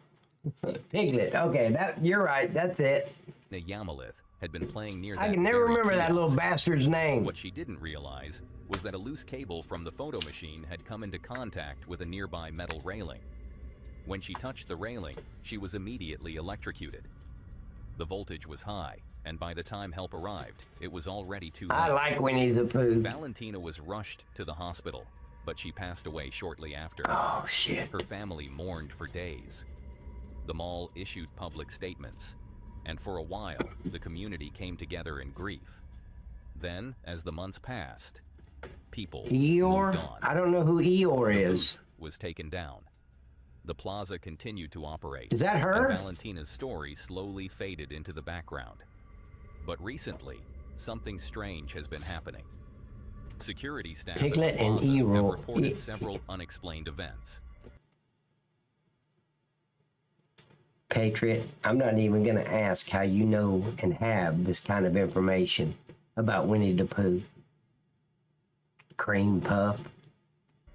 Piglet. Okay, you're right. That's it. Yamalith had been playing near that. I can never remember that little bastard's name. What she didn't realize was that a loose cable from the photo machine had come into contact with a nearby metal railing. When she touched the railing, she was immediately electrocuted. The voltage was high, and by the time help arrived, it was already too late. I like Winnie the Pooh. Valentina was rushed to the hospital, but she passed away shortly after. Oh, shit. Her family mourned for days. The mall issued public statements, and for a while, the community came together in grief. Then, as the months passed, people Eeyore? moved on. I don't know who Eeyore is. Was taken down. The plaza continued to operate. Is that her? And Valentina's story slowly faded into the background. But recently, something strange has been happening. Security staff Piglet at the and plaza have Eeyore. reported several unexplained events. Patriot, I'm not even going to ask how you know and have this kind of information about Winnie the Pooh. Cream Puff.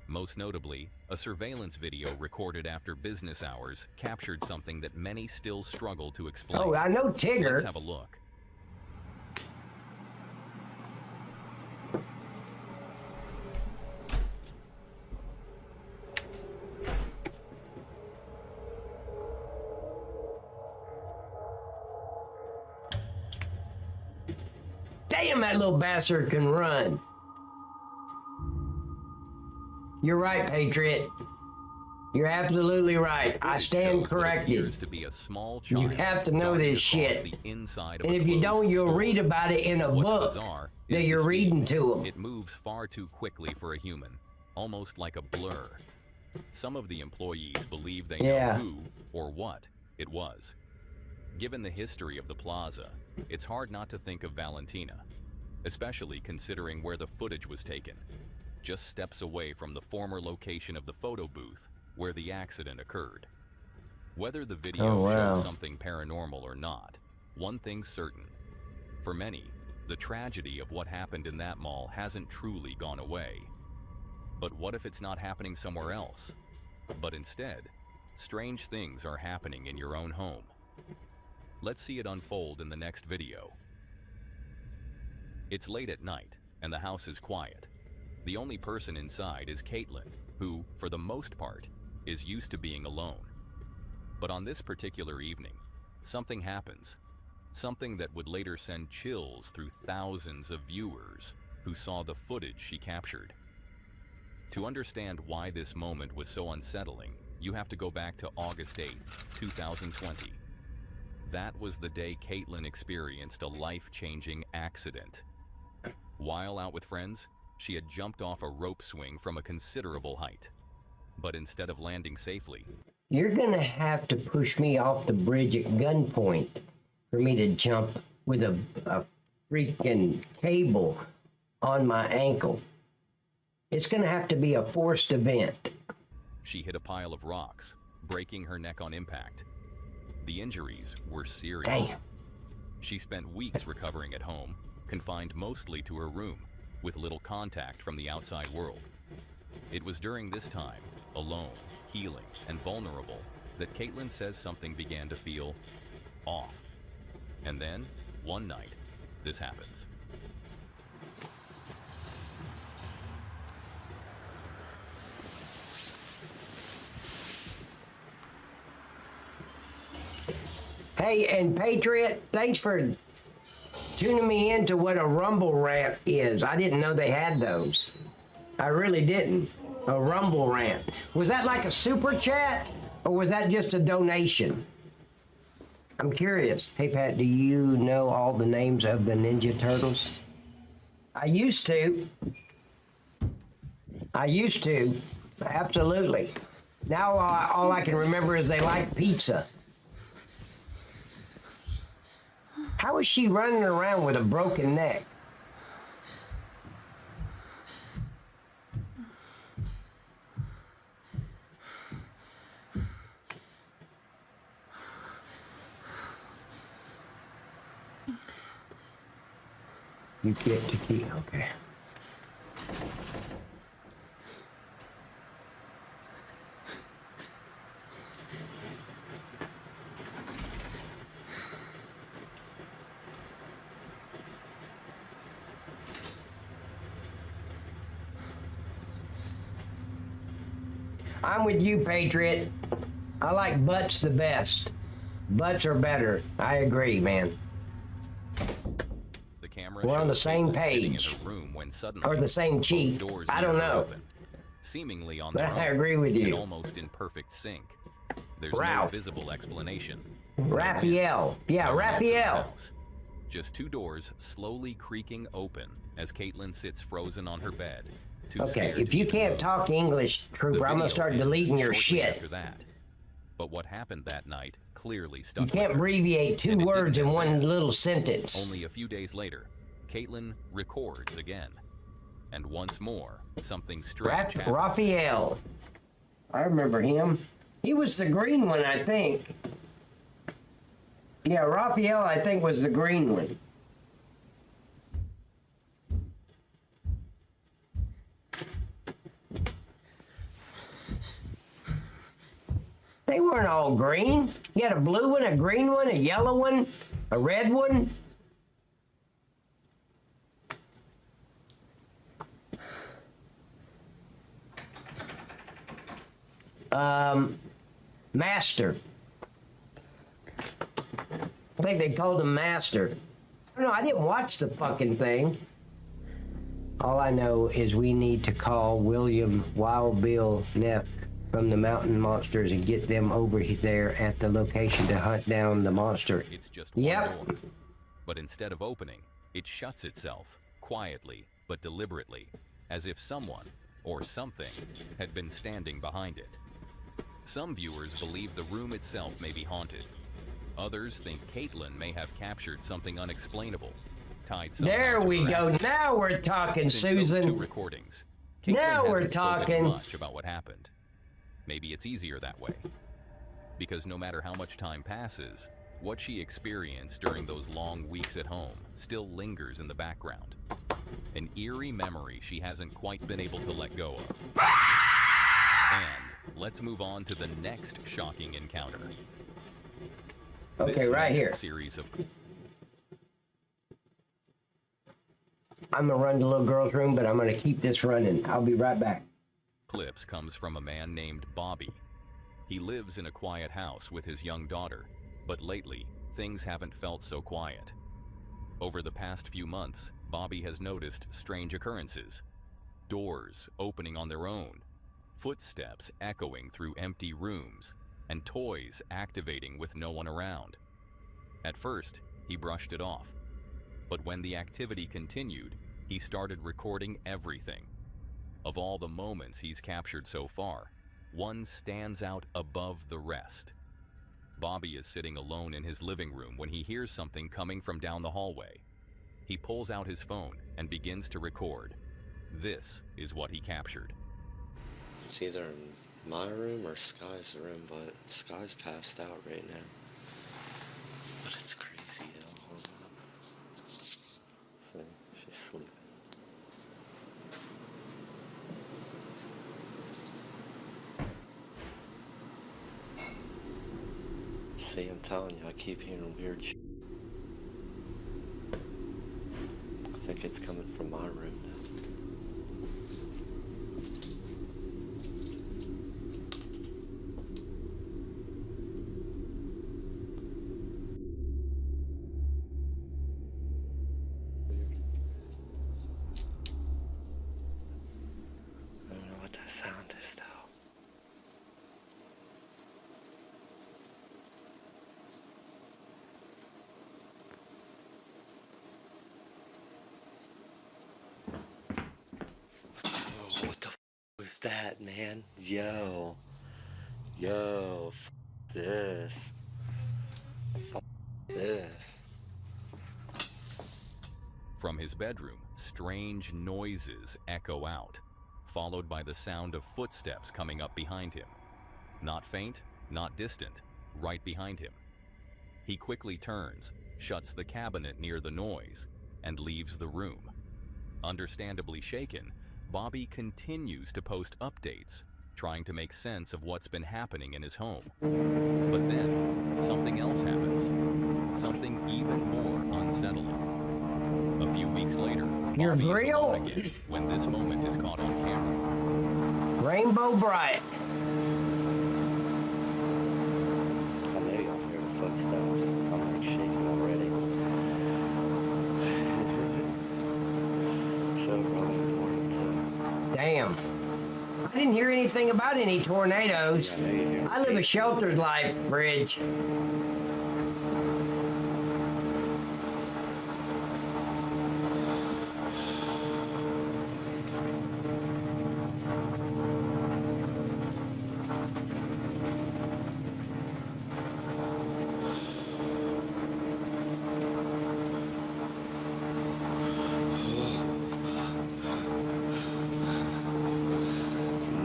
Most notably, a surveillance video recorded after business hours captured something that many still struggle to explain. Oh, I know Tigger. Let's have a look. Damn, that little bastard can run. You're right, Patriot. You're absolutely right. I stand corrected. To be a small You child have to know this shit. And if you don't, you'll read about it in a book that you're reading to them. It moves far too quickly for a human, almost like a blur. Some of the employees believe they know who or what it was. Given the history of the plaza, it's hard not to think of Valentina, especially considering where the footage was taken. Just steps away from the former location of the photo booth where the accident occurred. Whether the video shows something paranormal or not, one thing's certain. For many, the tragedy of what happened in that mall hasn't truly gone away. But what if it's not happening somewhere else? But instead, strange things are happening in your own home. Let's see it unfold in the next video. It's late at night, and the house is quiet. The only person inside is Caitlin, who, for the most part, is used to being alone. But on this particular evening, something happens. Something that would later send chills through thousands of viewers who saw the footage she captured. To understand why this moment was so unsettling, you have to go back to August 8th, 2020. That was the day Caitlin experienced a life-changing accident. While out with friends, She had jumped off a rope swing from a considerable height. But instead of landing safely, You're gonna have to push me off the bridge at gunpoint for me to jump with a freaking cable on my ankle. It's gonna have to be a forced event. she hit a pile of rocks, breaking her neck on impact. The injuries were serious. Damn. She spent weeks recovering at home, confined mostly to her room, with little contact from the outside world. It was during this time, alone, healing, and vulnerable, that Caitlin says something began to feel off. And then, one night, this happens. Hey, and Patriot, thanks for tuning me into what a Rumble rant is. I didn't know they had those. I really didn't. A Rumble rant. Was that like a super chat, or was that just a donation? I'm curious. Hey, Pat, do you know all the names of the Ninja Turtles? I used to. Absolutely. Now all I can remember is they like pizza. How is she running around with a broken neck? You get to keep, okay. I'm with you, Patriot. I like butts the best. Butts are better. I agree, man. The camera We're on the shows same Caitlin sitting in page. her room when suddenly Or the same both cheek. doors I don't near her know. open, seemingly on But their I own, agree with you. and almost in perfect sync. There's no Ralph. visible explanation. Raphael. Yeah, No one else in the Raphael. house. Just two doors slowly creaking open as Caitlin sits frozen on her bed. Too Okay, scared if to you even can't move. talk English, The Trooper, I'm gonna video start ends deleting your shortly shit. after that. But what happened that night clearly stuck You with can't her. abbreviate two And it words didn't in end one there. little sentence. Only a few days later, Caitlin records again. And once more, something strange happens. Raphael. I remember him. He was the green one, I think. Yeah, Raphael, I think, was the green one. They weren't all green. You had a blue one, a green one, a yellow one, a red one. Master. I think they called him Master. I don't know, I didn't watch the fucking thing. All I know is we need to call William Wild Bill Neff from the Mountain Monsters and get them over there at the location to hunt down the monster. It's just one Yep. door. But instead of opening, it shuts itself, quietly but deliberately, as if someone or something had been standing behind it. Some viewers believe the room itself may be haunted. Others think Caitlin may have captured something unexplainable, tied somehow There to we her go. accident. Now we're talking, Since those two Susan. recordings, Caitlin Now we're hasn't spoken talking. much about what happened. Maybe it's easier that way. Because no matter how much time passes, what she experienced during those long weeks at home still lingers in the background. An eerie memory she hasn't quite been able to let go of. And let's move on to the next shocking encounter. Okay, This right next here. Series of I'm gonna run to little girl's room, but I'm gonna keep this running. I'll be right back. clips comes from a man named Bobby. He lives in a quiet house with his young daughter, but lately, things haven't felt so quiet. Over the past few months, Bobby has noticed strange occurrences. Doors opening on their own, footsteps echoing through empty rooms, and toys activating with no one around. At first, he brushed it off. But when the activity continued, he started recording everything. Of all the moments he's captured so far, one stands out above the rest. Bobby is sitting alone in his living room when he hears something coming from down the hallway. He pulls out his phone and begins to record. This is what he captured. It's either in my room or Sky's room, but Sky's passed out right now. But it's crazy, yo. Hold on. See, she's sleeping. See, I'm telling you, I keep hearing weird shit. I think it's coming from my room now. I don't know what that sound is, though. Oh, what the f was that, man? Yo. Yo, f this. F this. From his bedroom, strange noises echo out, followed by the sound of footsteps coming up behind him. Not faint, not distant, right behind him. He quickly turns, shuts the cabinet near the noise, and leaves the room. Understandably shaken, Bobby continues to post updates, trying to make sense of what's been happening in his home. But then, something else happens. Something even more unsettling. A few weeks later, Your Bobby is grill? alone again when this moment is caught on camera. Rainbow bright. I know y'all hear the footsteps. I'm like shaking already. So early in the morning too. Damn. I didn't hear anything about any tornadoes. Yeah, I know you hear I live a cases. sheltered life, Bridge.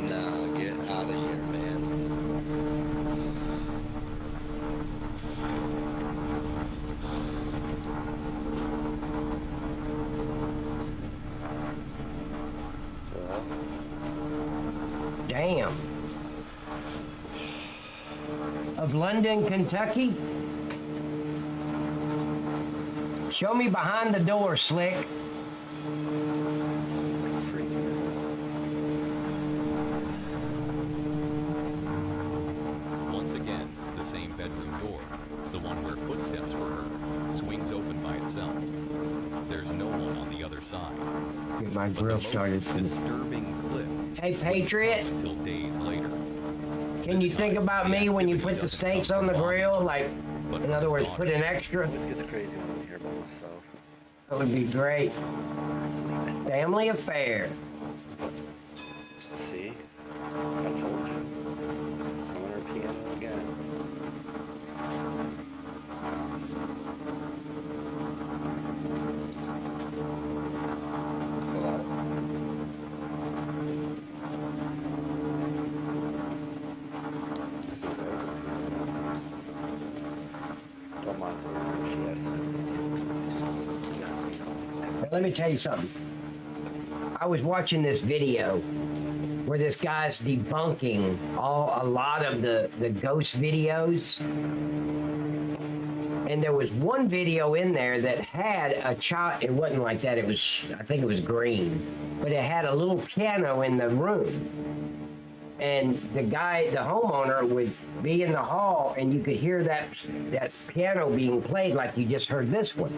Nah, get out of here, man. Damn. Of London, Kentucky? Show me behind the door, Slick. Like freaking Once again, the same bedroom door, the one where footsteps were heard, swings open by itself. There's no one on the other side. Get my But grill the most started. disturbing clip Hey, Patriot, until days later. can you think about me when you put the steaks on the grill? Like, in other words, put an extra? This gets crazy when I'm here by myself. That would be great. Sleeping. Family affair. See? I told you. I'm on her piano again. Hello? See, there's a piano. Don't mind her if she has something to do. Now, let me tell you something. I was watching this video where this guy's debunking a lot of the ghost videos. And there was one video in there that had a child. It wasn't like that. It was, I think it was green, but it had a little piano in the room. And the guy, the homeowner, would be in the hall, and you could hear that piano being played like you just heard this one.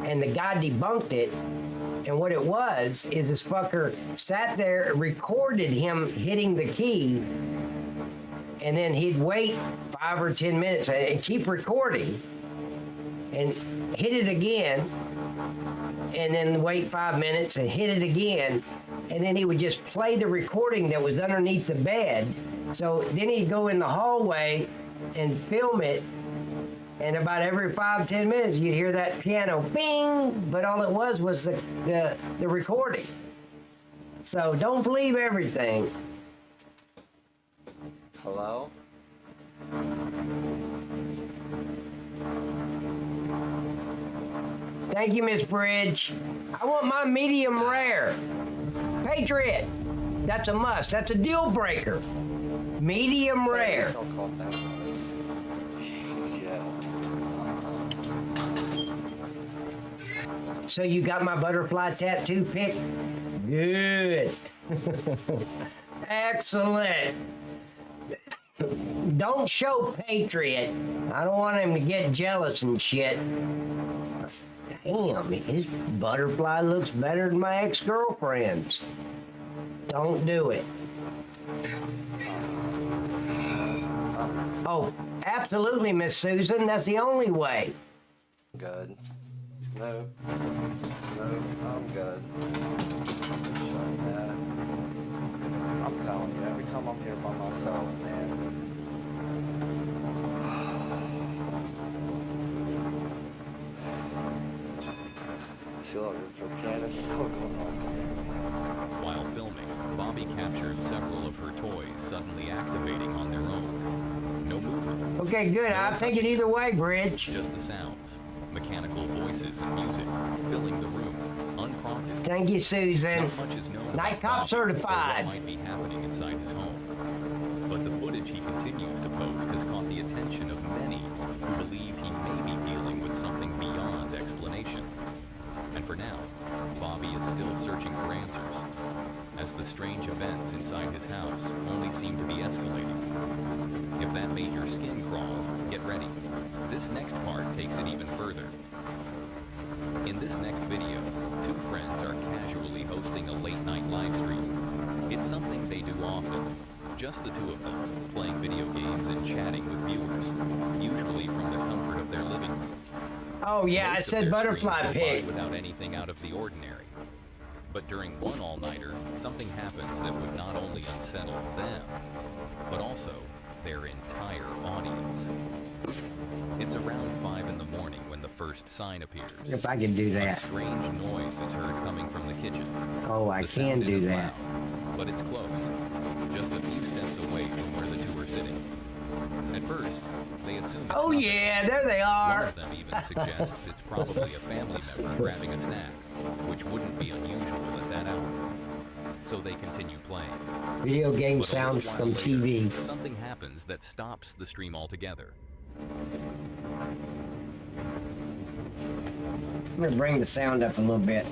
And the guy debunked it. And what it was is this fucker sat there, recorded him hitting the key, and then he'd wait 5 or 10 minutes and keep recording, and hit it again, and then wait 5 minutes and hit it again. And then he would just play the recording that was underneath the bed. So then he'd go in the hallway and film it. And about every 5-10 minutes, you'd hear that piano bing, but all it was the recording. So don't believe everything. Hello? Thank you, Miss Bridge. I want my medium rare. Patriot. That's a must. That's a deal breaker. Medium rare. Don't call it that. Yeah. So you got my butterfly tattoo pick? Good. Excellent. Don't show Patriot. I don't want him to get jealous and shit. Damn, his butterfly looks better than my ex-girlfriend's. Don't do it. Oh, absolutely, Miss Susan. That's the only way. Good. No. No, I'm good. Yeah. I'm telling you, every time I'm here by myself, man. See, look, your piano's still going on. While filming, Bobby captures several of her toys suddenly activating on their own. No movement. Okay, good. I'll take it either way, Bridge. Just the sounds. Mechanical voices and music filling the room, unprompted. Thank you, Susan. Not much is known Night about cop Bobby certified. or what might be happening inside his home. But the footage he continues to post has caught the attention of many who believe he may be dealing with something beyond explanation. And for now, Bobby is still searching for answers, as the strange events inside his house only seem to be escalating. If that made your skin crawl, get ready. This next part takes it even further. In this next video, two friends are casually hosting a late-night live stream. It's something they do often. Just the two of them, playing video games and chatting with viewers, usually from the comfort of their living room. Oh, yeah, I Most of said their butterfly streams go by pig. without anything out of the ordinary. But during one all-nighter, something happens that would not only unsettle them, but also their entire audience. It's around 5 in the morning when the first sign appears. If I can do A that. strange noise is heard coming from the kitchen. Oh, I The can sound do isn't that. loud, but it's close, just a few steps away from where the two are sitting. At first, they assume it's Oh, nothing. yeah, there they One are. of them even suggests it's probably a family member grabbing a snack, which wouldn't be unusual at that hour. So they continue playing. Video game But a little sounds while from later, TV. Something happens that stops the stream altogether. I'm gonna bring the sound up a little bit.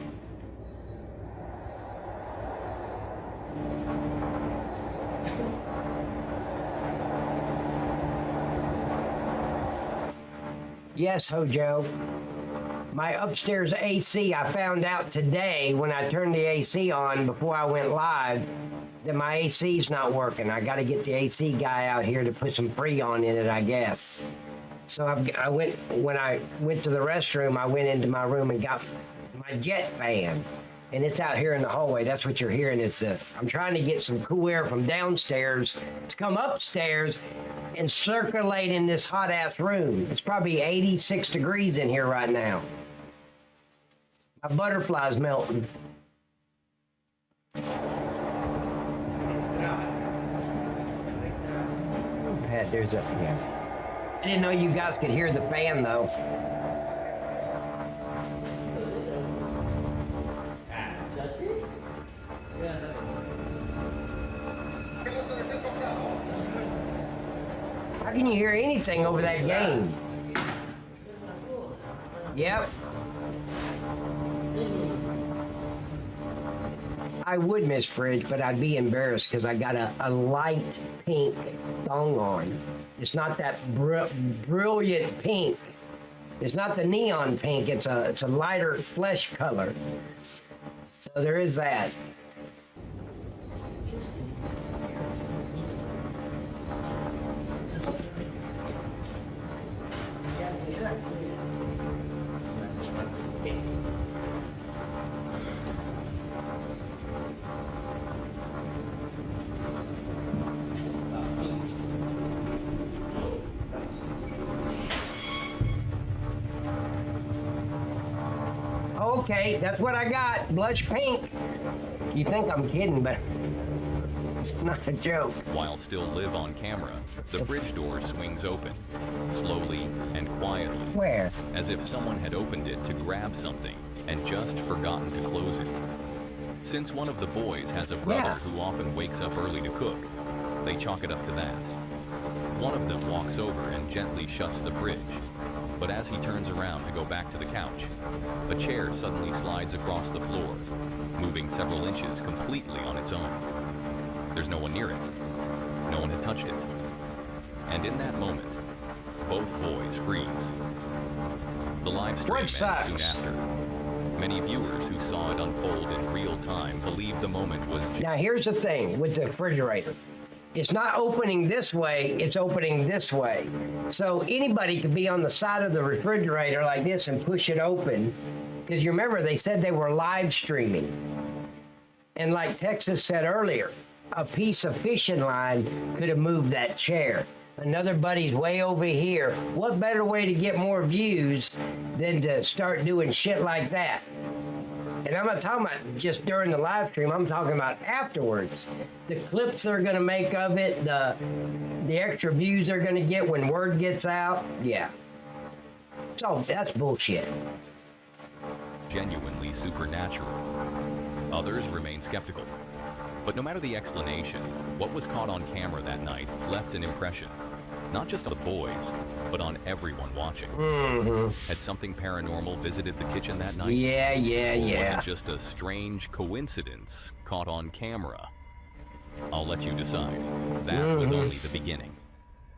Yes, Hojo. My upstairs AC, I found out today when I turned the AC on before I went live that my AC's not working. I got to get the AC guy out here to put some Freon in it, I guess. So when I went to the restroom, I went into my room and got my jet fan. And it's out here in the hallway. That's what you're hearing. I'm trying to get some cool air from downstairs to come upstairs and circulate in this hot ass room. It's probably 86 degrees in here right now. My butterfly's melting. Pat, there's a yeah. I didn't know you guys could hear the fan though. How can you hear anything over that game? Yep. I would, Miss Bridge, but I'd be embarrassed because I got a light pink thong on. It's not that brilliant pink. It's not the neon pink. It's a lighter flesh color. So there is that. Okay, that's what I got. Blush pink. You think I'm kidding, but it's not a joke. While still live on camera, the fridge door swings open, slowly and quietly, Where? as if someone had opened it to grab something and just forgotten to close it. Since one of the boys has a brother who often wakes up early to cook, they chalk it up to that. One of them walks over and gently shuts the fridge, but as he turns around to go back to the couch, a chair suddenly slides across the floor, moving several inches completely on its own. There's no one near it. No one had touched it. And in that moment, both boys freeze. The live stream ends soon after. Many viewers who saw it unfold in real time believe the moment was... Now here's the thing with the refrigerator. It's not opening this way, it's opening this way. So anybody could be on the side of the refrigerator like this and push it open. Because you remember, they said they were live streaming. And like Texas said earlier, a piece of fishing line could have moved that chair. Another buddy's way over here. What better way to get more views than to start doing shit like that? And I'm not talking about just during the live stream, I'm talking about afterwards. The clips they're gonna make of it, the extra views they're gonna get when word gets out, yeah. So that's bullshit. Genuinely supernatural. Others remain skeptical. But no matter the explanation, what was caught on camera that night left an impression. Not just on the boys, but on everyone watching. Had something paranormal visited the kitchen that night? Yeah. Or was it just a strange coincidence caught on camera? I'll let you decide. That was only the beginning.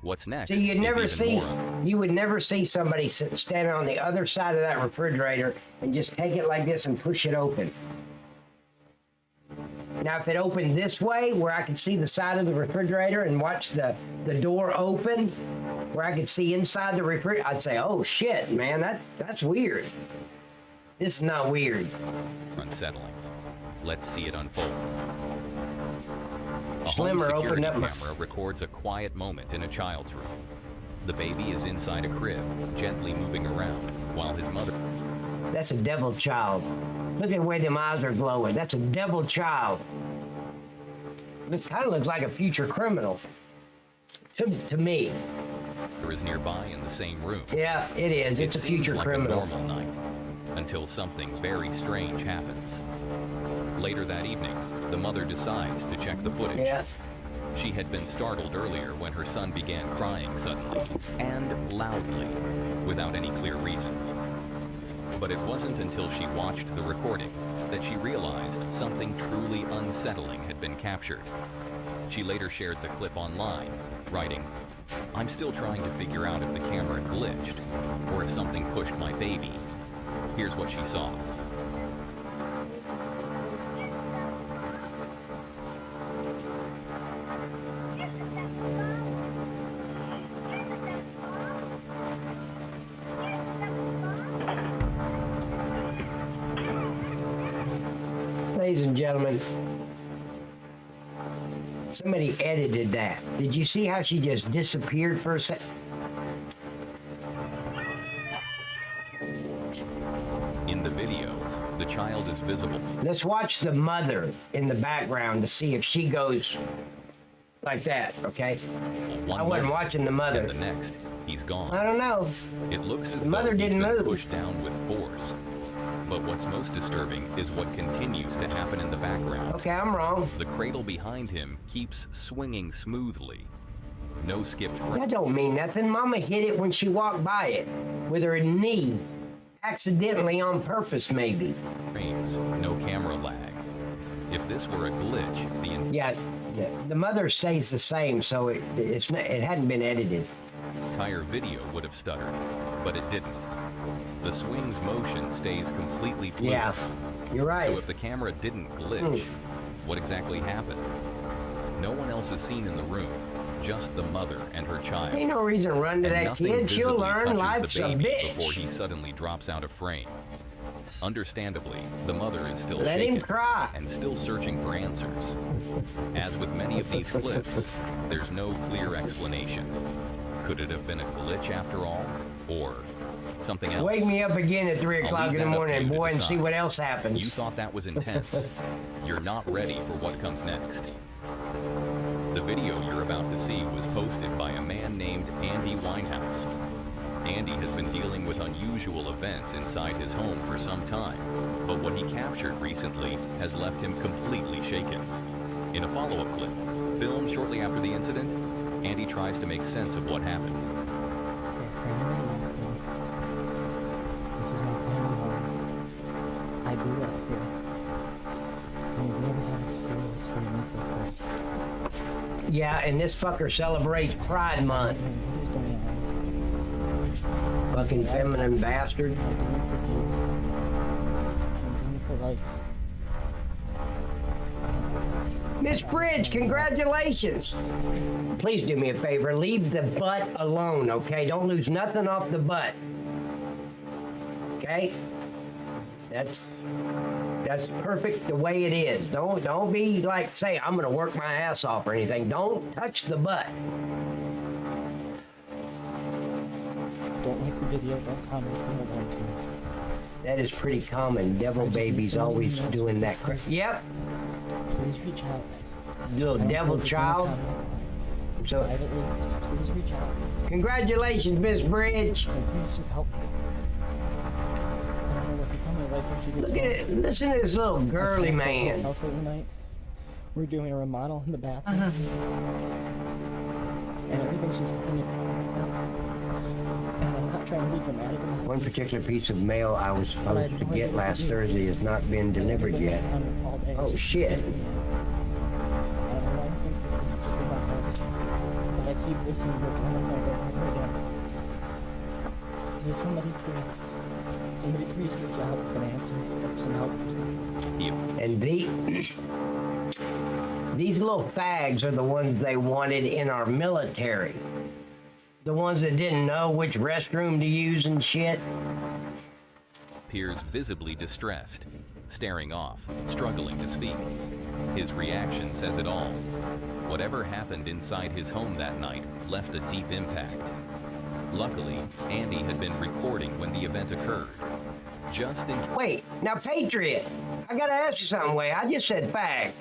What's next? So you'd never is even see, more. you would never see somebody standing on the other side of that refrigerator and just take it like this and push it open. Now, if it opened this way, where I could see the side of the refrigerator and watch the door open, where I could see inside the refrigerator, I'd say, oh shit, man, that's weird. This is not weird. Unsettling. Let's see it unfold. A home Slimmer security opened up camera records a quiet moment in a child's room. The baby is inside a crib, gently moving around, while his mother... That's a devil child. Look at the way them eyes are glowing. That's a devil child. It kind of looks like a future criminal. To me. is nearby in the same room. Yeah, it is. It's a future seems like criminal. a normal night, until something very strange happens. Later that evening, the mother decides to check the footage. Yeah. She had been startled earlier when her son began crying suddenly, and loudly, without any clear reason. But it wasn't until she watched the recording that she realized something truly unsettling had been captured. She later shared the clip online, writing, "I'm still trying to figure out if the camera glitched, or if something pushed my baby. Here's what she saw." Ladies and gentlemen, somebody edited that. Did you see how she just disappeared for a sec? In the video, the child is visible. Let's watch the mother in the background to see if she goes like that, okay? One I wasn't moment, watching the mother. And the next, he's gone. I don't know. It looks as The mother though he's didn't been move. pushed down with force. But what's most disturbing is what continues to happen in the background. Okay, I'm wrong. The cradle behind him keeps swinging smoothly. No skipped That frames. don't mean nothing. Mama hit it when she walked by it with her knee, accidentally on purpose, maybe. No camera lag. If this were a glitch, the Yeah, the mother stays the same, so it hadn't been edited. entire video would have stuttered, but it didn't. The swing's motion stays completely fluid. Yeah, you're right. So if the camera didn't glitch, what exactly happened? No one else is seen in the room, just the mother and her child. Ain't no reason to run to And that nothing kid. She'll visibly learn touches life's the a baby bitch. before he suddenly drops out of frame. Understandably, the mother is still Let shaken him cry. and still searching for answers. As with many of these clips, there's no clear explanation. Could it have been a glitch after all? Or something else. Wake me up again at 3 I'll o'clock leave in the that up to morning, you to boy, and see decide. what else happens. You thought that was intense. You're not ready for what comes next. The video you're about to see was posted by a man named Andy Winehouse. Andy has been dealing with unusual events inside his home for some time, but what he captured recently has left him completely shaken. In a follow-up clip, filmed shortly after the incident, Andy tries to make sense of what happened. Okay, for anybody asking, this is my family home. I grew up here. And we've never had a single experience like this. Yeah, and this fucker celebrates Pride Month. What is going on? Fucking feminine bastard. I'm doing it for views. I'm doing it for likes. Miss Bridge, congratulations. Please do me a favor. Leave the butt alone, okay? Don't lose nothing off the butt. Okay? That's perfect the way it is. Don't be like, say, I'm gonna work my ass off or anything. Don't touch the butt. Don't like the video, don't comment, you don't want to. That is pretty common. Devil babies always doing that crap. Yep. Please reach out. Little devil child. So, Privately, just please reach out. congratulations, Miss Bridge. And please just help me. I don't know what to tell my wife when she gets Look at it. Listen to this little girly man. Hotel for the night. We're doing a remodel in the bathroom. And everything's just happening right now. And I'm not trying to be dramatic about One this, particular piece of mail I was supposed to get last Thursday has not been delivered I've been yet. in comments all day. Oh, shit. I don't know why I think this is just in my head. But I keep listening to it over and over again. So somebody please reach out with an answer or some help or something. And these little fags are the ones they wanted in our military. The ones that didn't know which restroom to use and shit. Appears visibly distressed, staring off, struggling to speak. His reaction says it all. Whatever happened inside his home that night left a deep impact. Luckily, Andy had been recording when the event occurred. Just in Wait, now Patriot, I gotta ask you something, Way. I just said fag.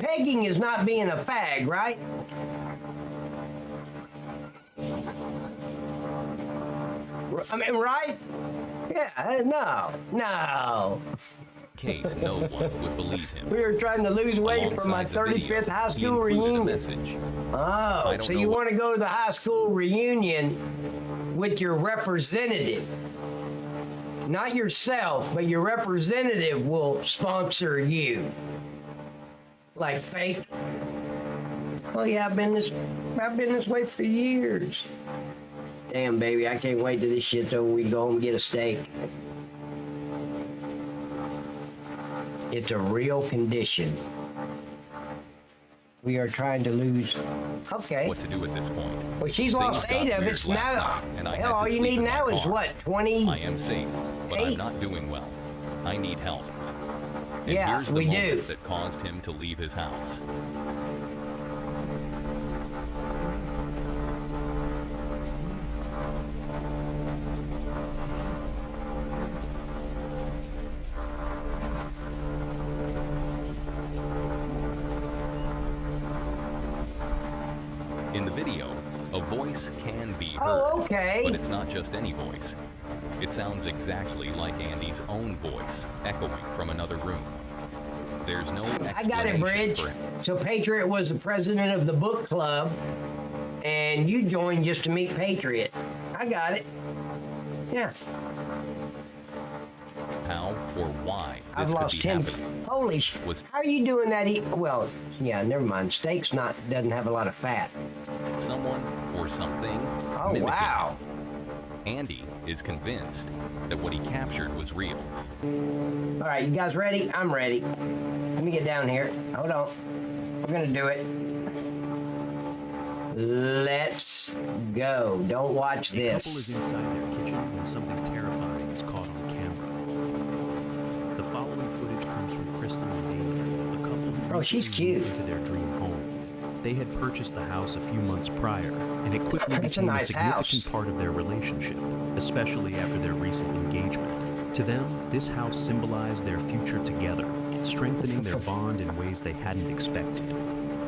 Pegging is not being a fag, right? I mean, right? Yeah, no. case, no one would believe him. We were trying to lose weight for my Alongside the video, 35th high he school included a reunion. message. Oh, don't so know you what- want to go to the high school reunion with your representative. Not yourself, but your representative will sponsor you. Like fake. Oh yeah, I've been this way for years. Damn, baby, I can't wait till this shit's over. We go home and get a steak. It's a real condition. We are trying to lose. Okay. What to do at this point? Well, she's Things lost got 8 of weird it last now. night, and I had Hell, to all you sleep need in my now is car. what? 20? I am safe, but I'm not doing well. I need help. And Yeah, here's the we moment do. that caused him to leave his house. In the video, a voice can be heard. Oh, okay. But it's not just any voice. It sounds exactly like Andy's own voice, echoing from another room. There's no I explanation got it, Bridge. for it. So Patriot was the president of the book club, and you joined just to meet Patriot. I got it. Yeah. How or why I've this could lost be 10. happening. Holy sh! Was- How are you doing that? Well, yeah, never mind. Steak's doesn't have a lot of fat. Someone or something Oh, mimicking wow. him. Andy is convinced that what he captured was real. All right, you guys ready? I'm ready. Let me get down here. Hold on. We're gonna do it. Let's go. Don't watch The couple is this. inside their kitchen when something terrifying is caught on camera. The following footage comes from Crystal and Dave, a couple who Oh, she's recently moved cute. into their dream home. they had purchased the house a few months prior, and it quickly It's a became a nice significant house. part of their relationship, especially after their recent engagement. To them, this house symbolized their future together, strengthening their bond in ways they hadn't expected.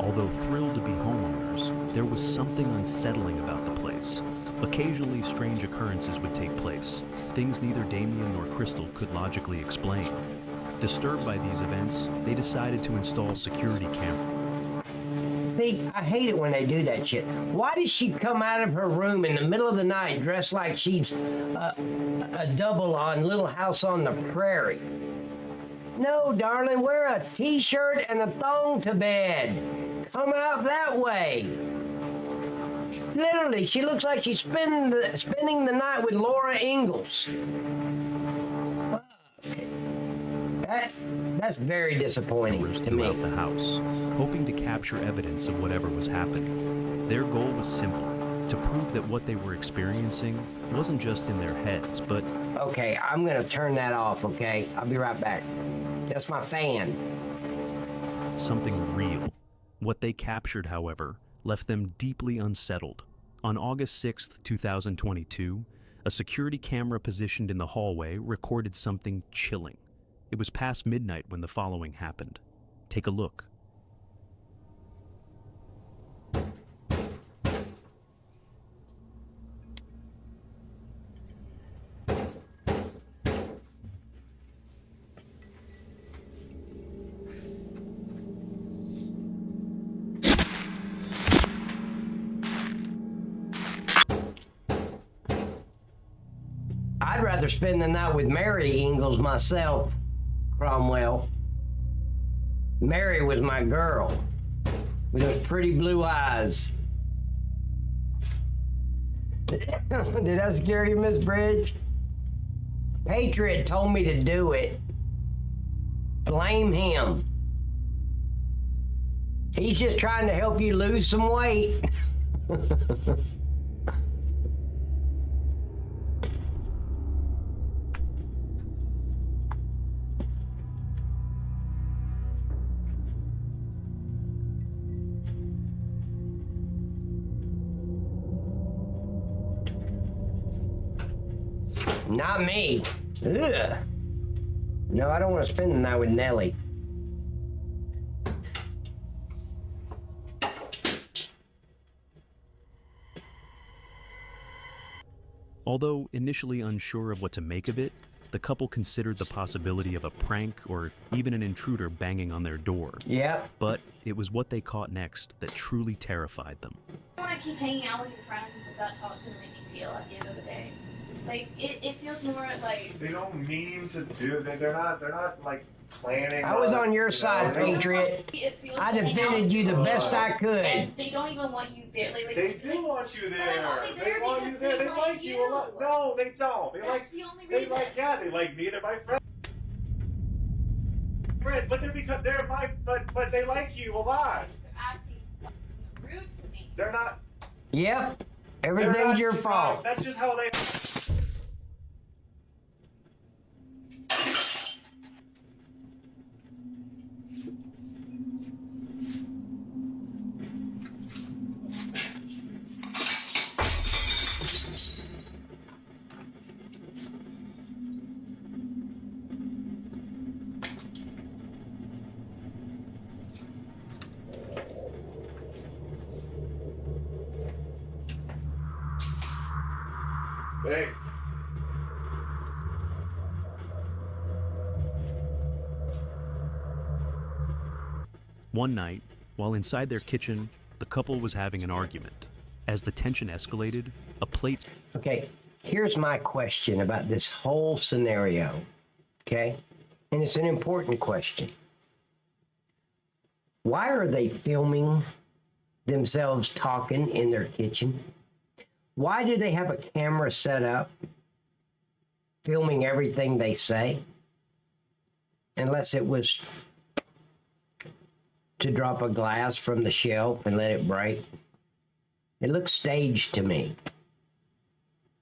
Although thrilled to be homeowners, there was something unsettling about the place. Occasionally, strange occurrences would take place, things neither Damien nor Crystal could logically explain. Disturbed by these events, they decided to install security cameras. See, I hate it when they do that shit. Why does she come out of her room in the middle of the night dressed like she's a double on Little House on the Prairie? No, darling, wear a t-shirt and a thong to bed. Come out that way. Literally, she looks like she's spending the night with Laura Ingalls. That's very disappointing to me. Throughout the house, hoping to capture evidence of whatever was happening. Their goal was simple, to prove that what they were experiencing wasn't just in their heads, but... Okay, I'm gonna turn that off, okay? I'll be right back. That's my fan. Something real. What they captured, however, left them deeply unsettled. On August 6th, 2022, a security camera positioned in the hallway recorded something chilling. It was past midnight when the following happened. Take a look. I'd rather spend the night with Mary Ingalls myself, Cromwell. Mary was my girl with those pretty blue eyes. Did that scare you, Miss Bridge? Patriot told me to do it. Blame him. He's just trying to help you lose some weight. Not me. Ugh. No, I don't want to spend the night with Nellie. Although initially unsure of what to make of it, the couple considered the possibility of a prank or even an intruder banging on their door. Yep. But it was what they caught next that truly terrified them. You want to keep hanging out with your friends if that's how it's going to make you feel at the end of the day. Like, it feels more like... They don't mean to do it. They're not like planning. I was on your side, Patriot. I defended you the best I could. And they don't even want you there. Like, they do want you there. They want you there. They like you a lot. No, they don't. They That's the only reason. they like me. They're my friends. But they're because they're my. But they like you a lot. They're acting rude to me. They're not. Yep. Everything's your fault. That's just how they. Hey. One night, while inside their kitchen, the couple was having an argument. As the tension escalated, a plate... Okay, here's my question about this whole scenario, okay? And it's an important question. Why are they filming themselves talking in their kitchen? Why do they have a camera set up filming everything they say? Unless it was to drop a glass from the shelf and let it break. It looks staged to me.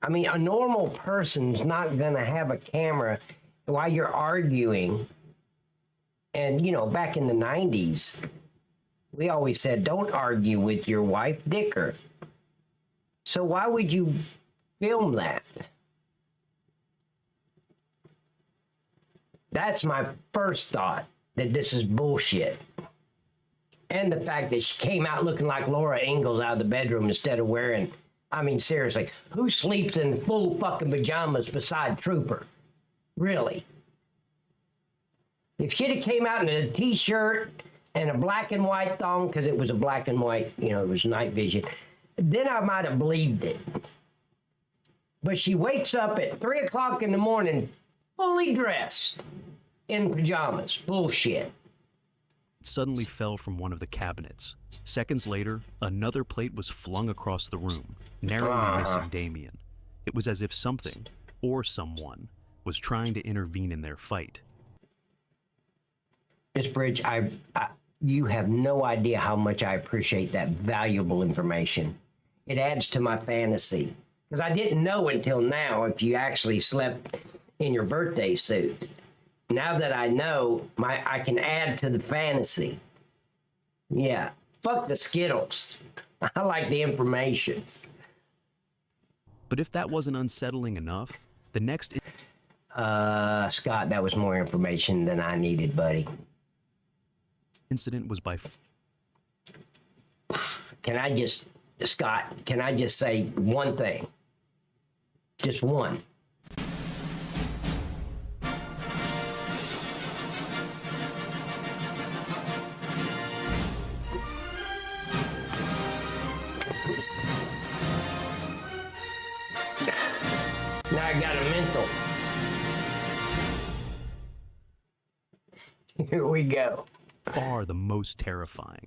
I mean, a normal person's not gonna have a camera while you're arguing. And, you know, back in the 90s, We always said, don't argue with your wife, dick her. So why would you film that? That's my first thought, that this is bullshit. And the fact that she came out looking like Laura Ingalls out of the bedroom instead of wearing, I mean, seriously, who sleeps in full fucking pajamas beside Trooper? Really? If she'd have came out in a t-shirt and a black and white thong, because it was a black and white, you know, it was night vision, then I might have believed it. But she wakes up at 3 o'clock in the morning, fully dressed in pajamas. Bullshit. Suddenly fell from one of the cabinets. Seconds later, another plate was flung across the room, narrowly missing Damien. It was as if something, or someone, was trying to intervene in their fight. Miss Bridge, you have no idea how much I appreciate that valuable information. It adds to my fantasy. Because I didn't know until now if you actually slept in your birthday suit. Now that I know, I can add to the fantasy. Yeah, fuck the Skittles. I like the information. But if that wasn't unsettling enough, the next... Scott, that was more information than I needed, buddy. Incident was by... Scott, can I just say one thing? Just one. Now I got a mental. Here we go. Far the most terrifying.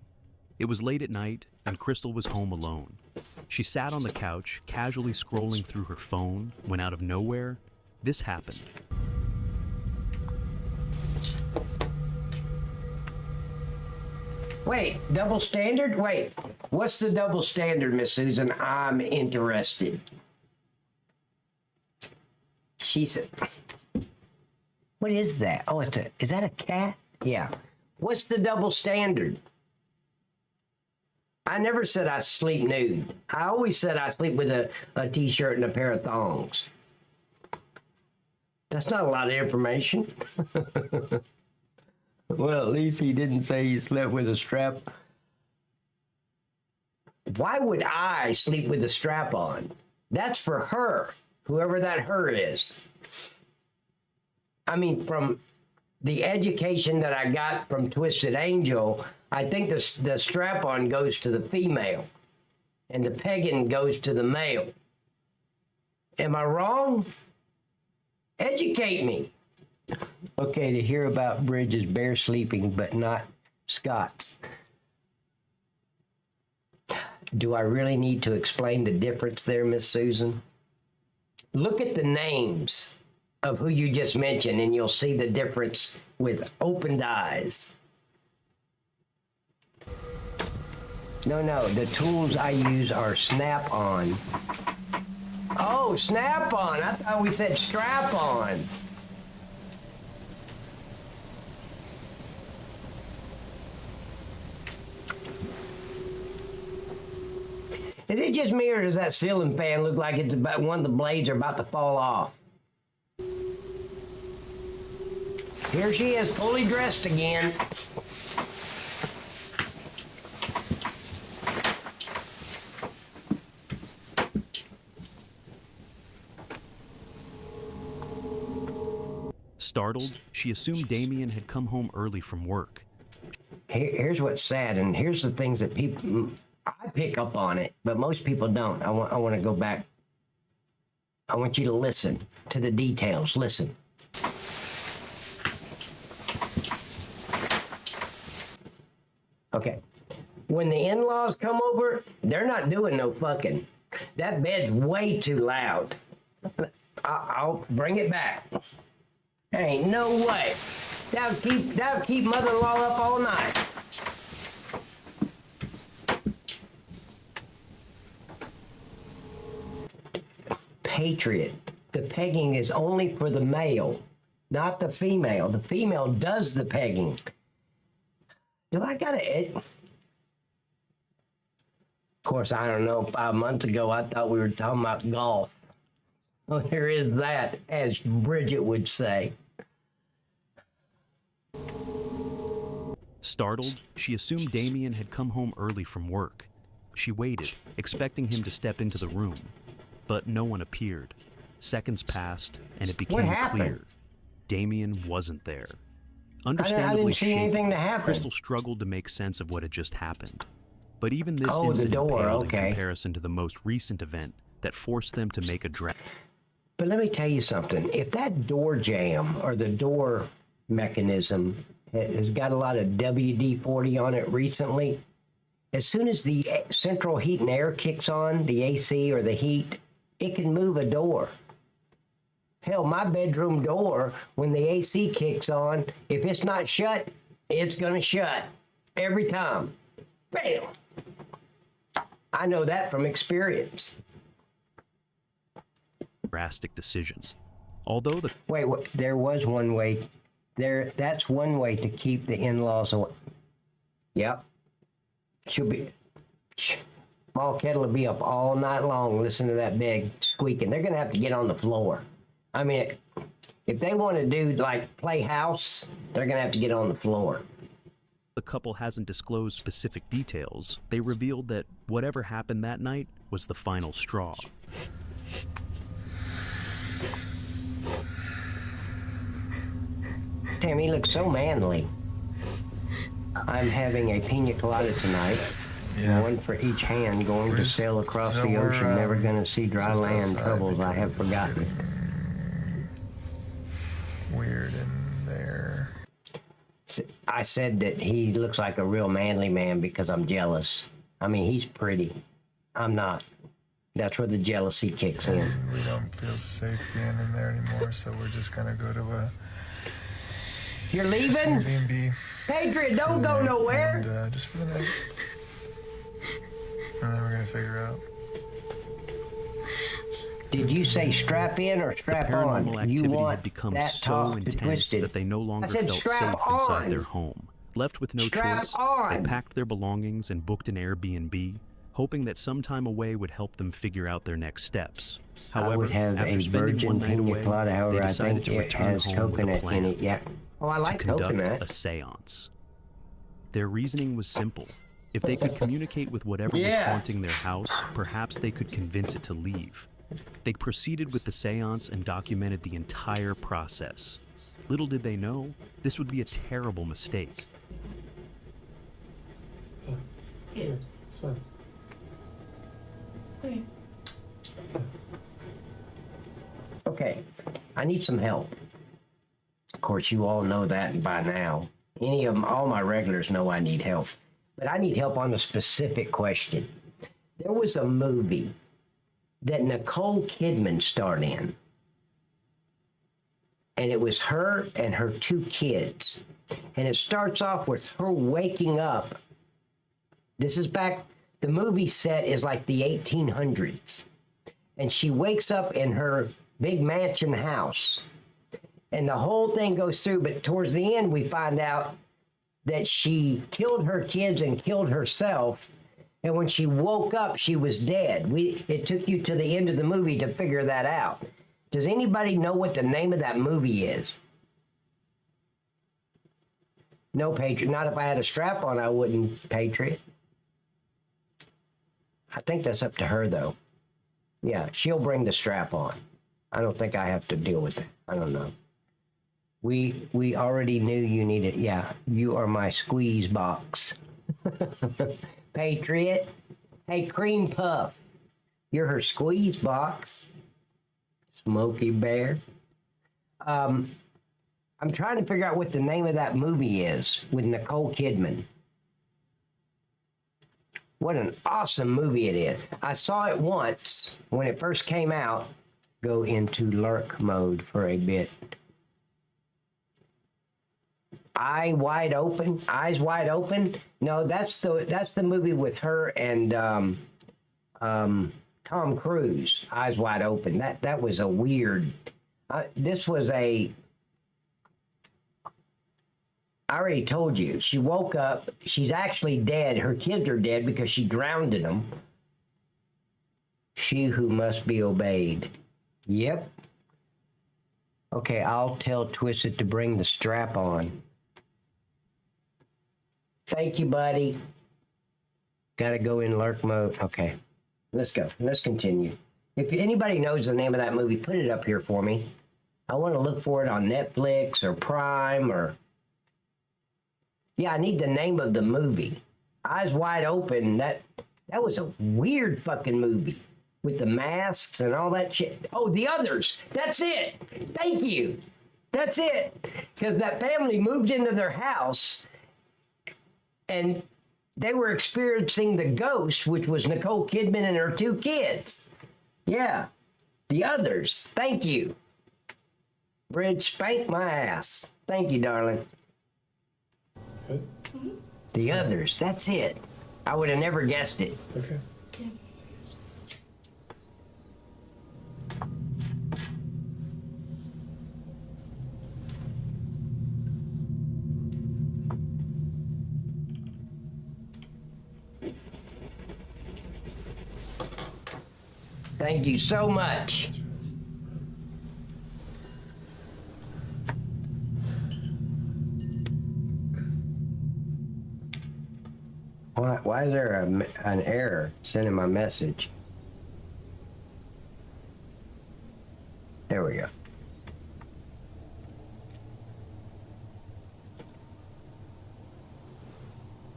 It was late at night, and Crystal was home alone. She sat on the couch, casually scrolling through her phone, when out of nowhere, this happened. Wait, double standard? Wait, what's the double standard, Miss Susan? I'm interested. She said, what is that? Oh, is that a cat? Yeah. What's the double standard? I never said I sleep nude. I always said I sleep with a t-shirt and a pair of thongs. That's not a lot of information. Well, at least he didn't say he slept with a strap. Why would I sleep with a strap on? That's for her, whoever that her is. I mean, from the education that I got from Twisted Angel, I think the strap-on goes to the female and the pegging goes to the male. Am I wrong? Educate me. Okay, to hear about Bridges bear sleeping, but not Scott's. Do I really need to explain the difference there, Miss Susan? Look at the names of who you just mentioned, and you'll see the difference with opened eyes. No, the tools I use are Snap-on. Oh, Snap-on. I thought we said strap-on. Is it just me, or does that ceiling fan look like it's about one of the blades are about to fall off? Here she is, fully dressed again. Startled, she assumed Damien had come home early from work. Here's what's sad, and here's the things that people... I pick up on it, but most people don't. I want to go back. I want you to listen to the details. Listen. Okay. When the in-laws come over, they're not doing no fucking. That bed's way too loud. I'll bring it back. There ain't no way. That'll keep mother-in-law up all night. Patriot. The pegging is only for the male, not the female. The female does the pegging. Do I gotta course, I don't know, 5 months ago, I thought we were talking about golf. Well, there is that, as Bridget would say. Startled, she assumed Damien had come home early from work. She waited, expecting him to step into the room, but no one appeared. Seconds passed, and it became clear. Damien wasn't there. Understandably I didn't see anything to happen. Crystal struggled to make sense of what had just happened. But even this the incident door, paled okay. in comparison to the most recent event that forced them to make a drastic. But let me tell you something. If that door jamb or the door mechanism has got a lot of WD-40 on it recently, as soon as the central heat and air kicks on, the AC or the heat, it can move a door. Hell, my bedroom door, when the AC kicks on, if it's not shut, it's going to shut. Every time. Bam! I know that from experience. Drastic decisions. Although the there was one way. That's one way to keep the in-laws away. Yep. She'll be. Small Kettle will be up all night long listening to that big squeaking. They're going to have to get on the floor. I mean, if they want to do like play house, they're going to have to get on the floor. The couple hasn't disclosed specific details. They revealed that whatever happened that night was the final straw. Damn, he looks so manly. I'm having a pina colada tonight. Yeah. One for each hand, going to sail across the ocean, never gonna see dry land, troubles I have forgotten. Weird in there. I said that he looks like a real manly man because I'm jealous. I mean, he's pretty. I'm not. That's where the jealousy kicks in. We don't feel safe being in there anymore, so we're just gonna go to a... You're leaving? Airbnb. Patriot, don't go nowhere. And, just for the night. And then we're gonna figure out. Did you say strap in or strap The paranormal on? You activity want had become that so talk intense twisted. that they no longer I said felt strap safe inside on. their home. Left with no Strap choice, on. they packed their belongings and booked an Airbnb, hoping that some time away would help them figure out their next steps. However, I would have after a spending virgin one night pina away, colada, they however, I decided think to it return has home with a coconut plan in it. Yeah. Oh, I like to conduct coconut. a seance. Their reasoning was simple. If they could communicate with whatever was haunting their house, perhaps they could convince it to leave. They proceeded with the seance and documented the entire process. Little did they know, this would be a terrible mistake. Yeah, it's fine. Hey. Okay, I need some help. Of course, you all know that by now. Any of them, all my regulars know I need help. But I need help on a specific question. There was a movie that Nicole Kidman starred in. And it was her and her 2 kids. And it starts off with her waking up. This is back, the movie set is like the 1800s. And she wakes up in her big mansion house. And the whole thing goes through, but towards the end, we find out that she killed her kids and killed herself. And when she woke up, she was dead. It took you to the end of the movie to figure that out. Does anybody know what the name of that movie is? No, Patriot. Not if I had a strap on, I wouldn't, Patriot. I think that's up to her, though. Yeah, she'll bring the strap on. I don't think I have to deal with it. I don't know. We already knew you needed. Yeah, you are my squeeze box. Patriot. Hey, Cream Puff. You're her squeeze box. Smokey Bear. I'm trying to figure out what the name of that movie is with Nicole Kidman. What an awesome movie it is. I saw it once when it first came out. Go into lurk mode for a bit. Eyes wide open. No, that's the movie with her and Tom Cruise. Eyes Wide Open. That was a weird. This was a. I already told you. She woke up. She's actually dead. Her kids are dead because she drowned them. She who must be obeyed. Yep. Okay, I'll tell Twisted to bring the strap on. Thank you, buddy. Gotta go in lurk mode. Okay, let's go. Let's continue. If anybody knows the name of that movie, put it up here for me. I want to look for it on Netflix or Prime or... Yeah, I need the name of the movie. Eyes Wide Open. That was a weird fucking movie with the masks and all that shit. Oh, The Others. That's it. Thank you. That's it. Because that family moved into their house and they were experiencing the ghost, which was Nicole Kidman and her 2 kids. Yeah. The Others. Thank you. Bridge, spank my ass. Thank you, darling. The Others. That's it. I would have never guessed it. Okay. Thank you so much. Why is there an error sending my message? There we go.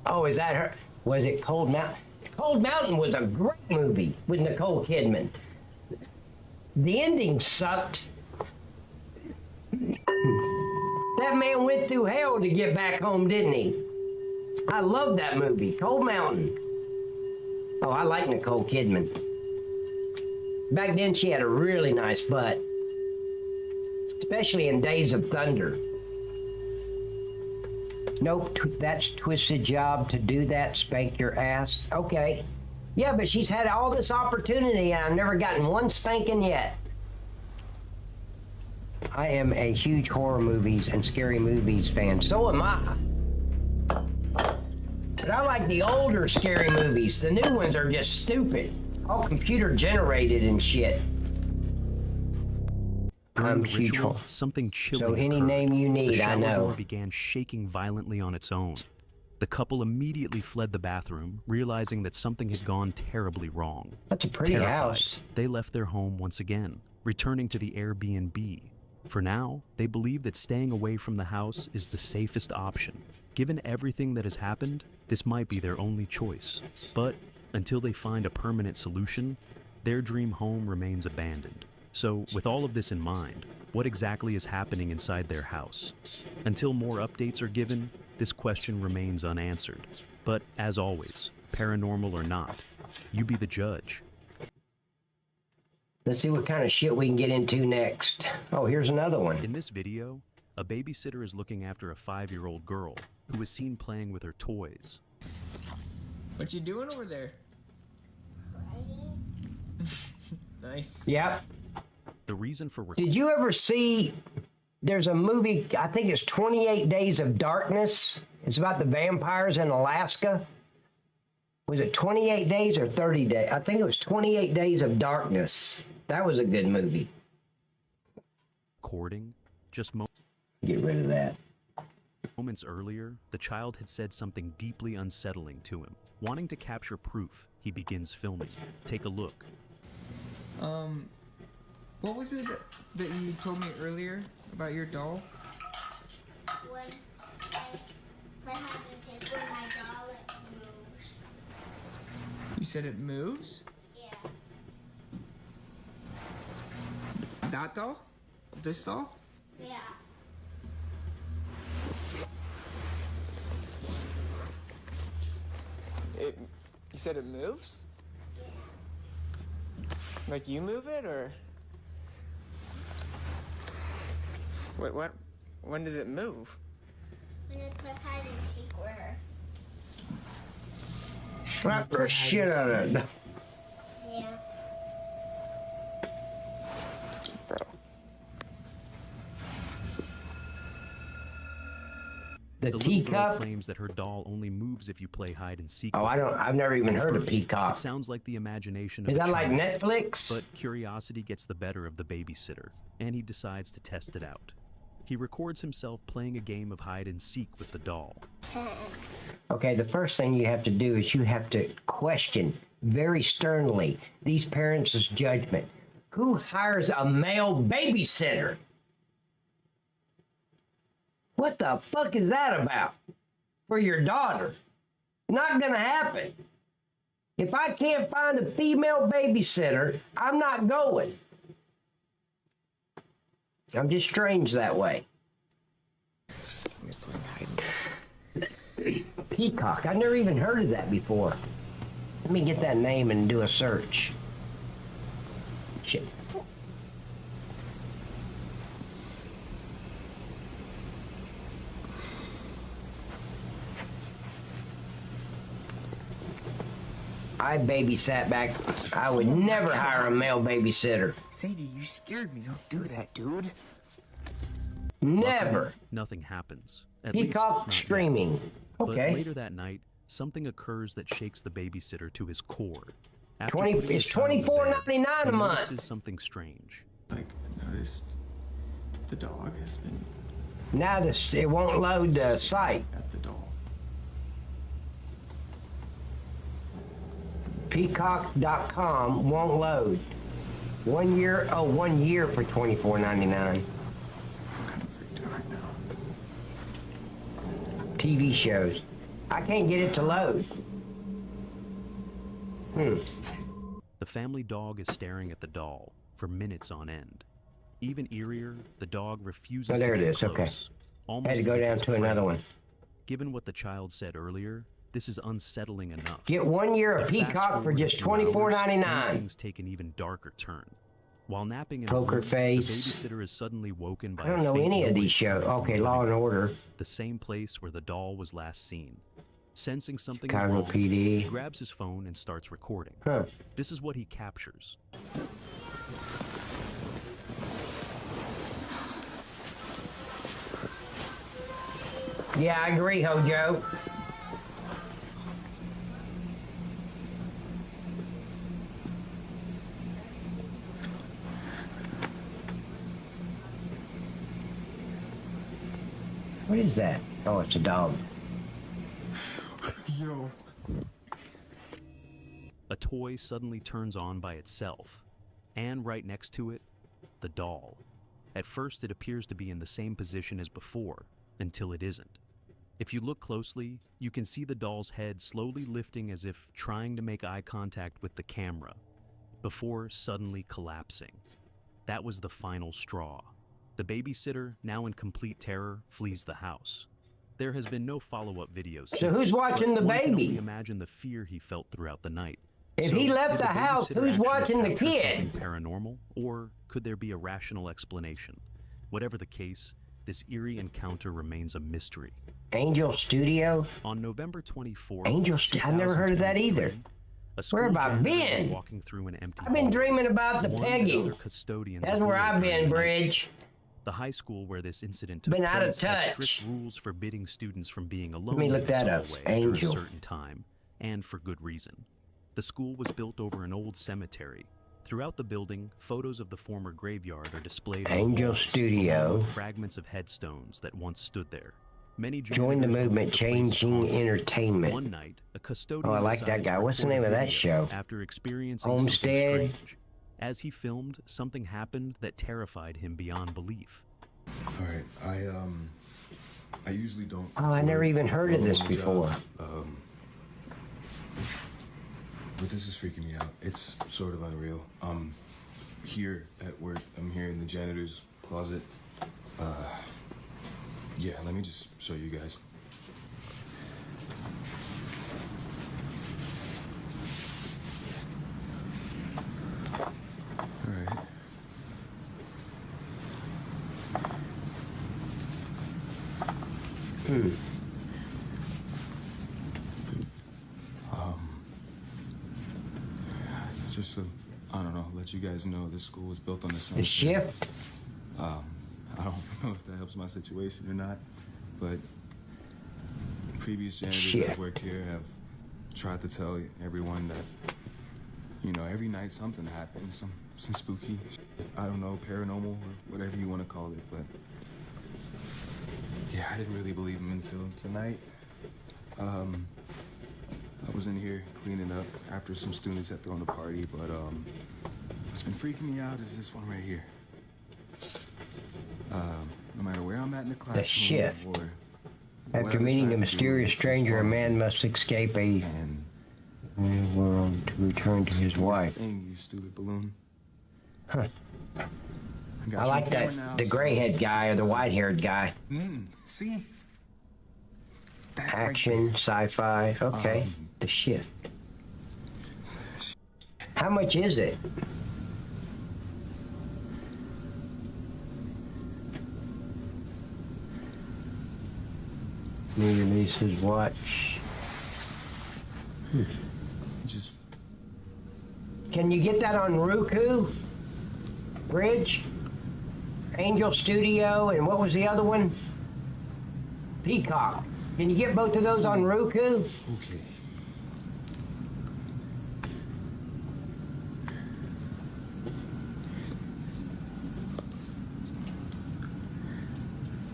Oh, is that her? Was it Cold Mountain? Cold Mountain was a great movie with Nicole Kidman. The ending sucked. That man went through hell to get back home, didn't he? I love that movie, Cold Mountain. Oh, I like Nicole Kidman. Back then, she had a really nice butt, especially in Days of Thunder. Nope, that's Twisted job to do that, spank your ass. Okay. Yeah, but she's had all this opportunity and I've never gotten one spanking yet. I am a huge horror movies and scary movies fan. So am I. But I like the older scary movies. The new ones are just stupid. All computer generated and shit. During the huge ritual, horror. something chilling So any occurred. name you need, the I shower know. door began shaking violently on its own. The couple immediately fled the bathroom, realizing that something had gone terribly wrong. That's a pretty Terrified, house. they left their home once again, returning to the Airbnb. For now, they believe that staying away from the house is the safest option. Given everything that has happened, this might be their only choice. But until they find a permanent solution, their dream home remains abandoned. So, with all of this in mind, what exactly is happening inside their house? Until more updates are given, this question remains unanswered. But as always, paranormal or not, you be the judge. Let's see what kind of shit we can get into next. Oh, here's another one. In this video, a babysitter is looking after a 5-year-old girl who is seen playing with her toys. What you doing over there? Nice. Yep. The reason for Did you ever see, there's a movie, I think it's 28 Days of Darkness. It's about the vampires in Alaska. Was it 28 days or 30 days? I think it was 28 Days of Darkness. That was a good movie. Recording just Get rid of that. moments earlier, the child had said something deeply unsettling to him. Wanting to capture proof, he begins filming. Take a look. What was it that you told me earlier about your doll? When I play hide and seek with my doll, it moves. You said it moves? Yeah. That doll? This doll? Yeah. You said it moves? Like you move it, or? What? When does it move? When I play hide and seek with her. Slap the shit out of it. Yeah. The little girl teacup? claims that her doll only moves if you play hide and seek. Oh, with her. I've never even At heard of first, Peacock. It sounds like the imagination of Is a that like child, Netflix? But curiosity gets the better of the babysitter, and he decides to test it out. He records himself playing a game of hide and seek with the doll. Okay, the first thing you have to do is you have to question very sternly these parents' judgment. Who hires a male babysitter? What the fuck is that about? For your daughter? Not gonna happen. If I can't find a female babysitter, I'm not going. I'm just strange that way. Peacock. I've never even heard of that before. Let me get that name and do a search. Shit. I babysat back. I would never hire a male babysitter. Sadie, you scared me. Don't do that, dude. Never. Luckily, nothing happens. At least Peacock not yet. streaming. Okay. But later that night, something occurs that shakes the babysitter to his core. After 20 putting the it's child to bed, $24.99 a he month. notices something strange. Like, I noticed the dog has been Now it won't load the site. at the doll. Peacock.com won't load. 1 year, 1 year for $24.99. TV shows. I can't get it to load. The family dog is staring at the doll for minutes on end. Even eerier, the dog refuses Oh, there to it get is. Okay. close, almost Had to as go if down it's to another afraid. one. Given what the child said earlier, this is unsettling enough. Get 1 year of But fast Peacock for forward just a few hours, $24.99. Things take an even darker turn. While napping in Poker a room, Face. the babysitter is suddenly woken by I don't a know faint any of these noise shows. coming from Okay, the Law living and room, Order. the same place where the doll was last seen. Sensing something is Chicago wrong, PD. he grabs his phone and starts recording. Huh. This is what he captures. Yeah, I agree, Hojo. What is that? Oh, it's a dog. Yo. A toy suddenly turns on by itself, and right next to it, the doll. At first, it appears to be in the same position as before, until it isn't. If you look closely, you can see the doll's head slowly lifting as if trying to make eye contact with the camera, before suddenly collapsing. That was the final straw. The babysitter, now in complete terror, flees the house. There has been no follow-up videos. So who's watching the one can baby? only imagine the fear he felt throughout the night. If So, he left did the house, babysitter who's actually watching the capture kid? something paranormal, or could there be a rational explanation? Whatever the case, this eerie encounter remains a mystery. Angel Studio? On November 24th, Angel Studio? I've never heard of that either. 2023, a Where school have I janitor was been? walking through an empty I've been hall. dreaming about the One pegging. other custodians That's where avoided I've during been, the night. Bridge. The high school where this incident took Been out of place has touch. strict rules forbidding students from being alone me in look this that up. hallway Angel. after a certain time, and for good reason. The school was built over an old cemetery. Throughout the building, photos of the former graveyard are displayed on the Angel walls, Studio. along with fragments of headstones that once stood there. Many Join the janitors movement, believe the place is changing haunted. entertainment. One night, a custodian Oh, I like that decides to guy. What's the record name a of that video show? After experiencing Homestead? something strange. As he filmed, something happened that terrified him beyond belief. All right, I usually don't. Oh, I never work even heard of alone this on the job, before. But this is freaking me out. It's sort of unreal. Here at work, I'm here in the janitor's closet. Yeah, let me just show you guys. All right. Just to, I don't know, let you guys know this school was built on the cemetery. The shift? I don't know if that helps my situation or not, but previous janitors Shit. that work here have tried to tell everyone that, you know, every night something happens, some spooky, I don't know, paranormal or whatever you want to call it, but yeah, I didn't really believe them until tonight. I was in here cleaning up after some students had thrown a party, but what's been freaking me out is this one right here. No matter where I'm at in the classroom, The shift. or After whatever meeting side a of the mysterious room, stranger, a just man must escape a world to return to his wife. thing, you stupid balloon. Huh. got I you on like camera that, now, the so gray-head guy or the white-haired guy. See? Action, sci-fi, okay. The shift. How much is it? New releases, watch. Just. Can you get that on Roku? Bridge? Angel Studio, and what was the other one? Peacock. Can you get both of those on Roku? Okay.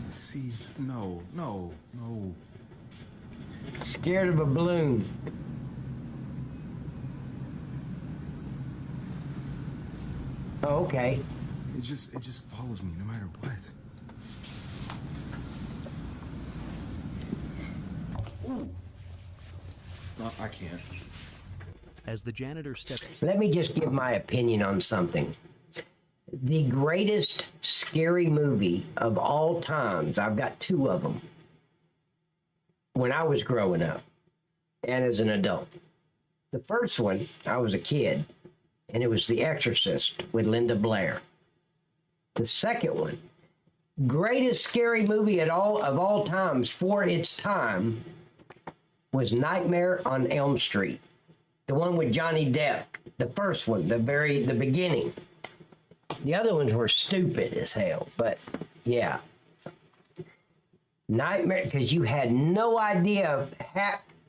See, no. Scared of a balloon. Oh, okay. It just follows me no matter what. Ooh. No, I can't. As the janitor steps... Let me just give my opinion on something. The greatest scary movie of all times, I've got two of them, when I was growing up and as an adult. The first one, I was a kid, and it was The Exorcist with Linda Blair. The second one, greatest scary movie of all times for its time, was Nightmare on Elm Street. The one with Johnny Depp. The first one, the beginning. The other ones were stupid as hell, but yeah. Nightmare, because you had no idea,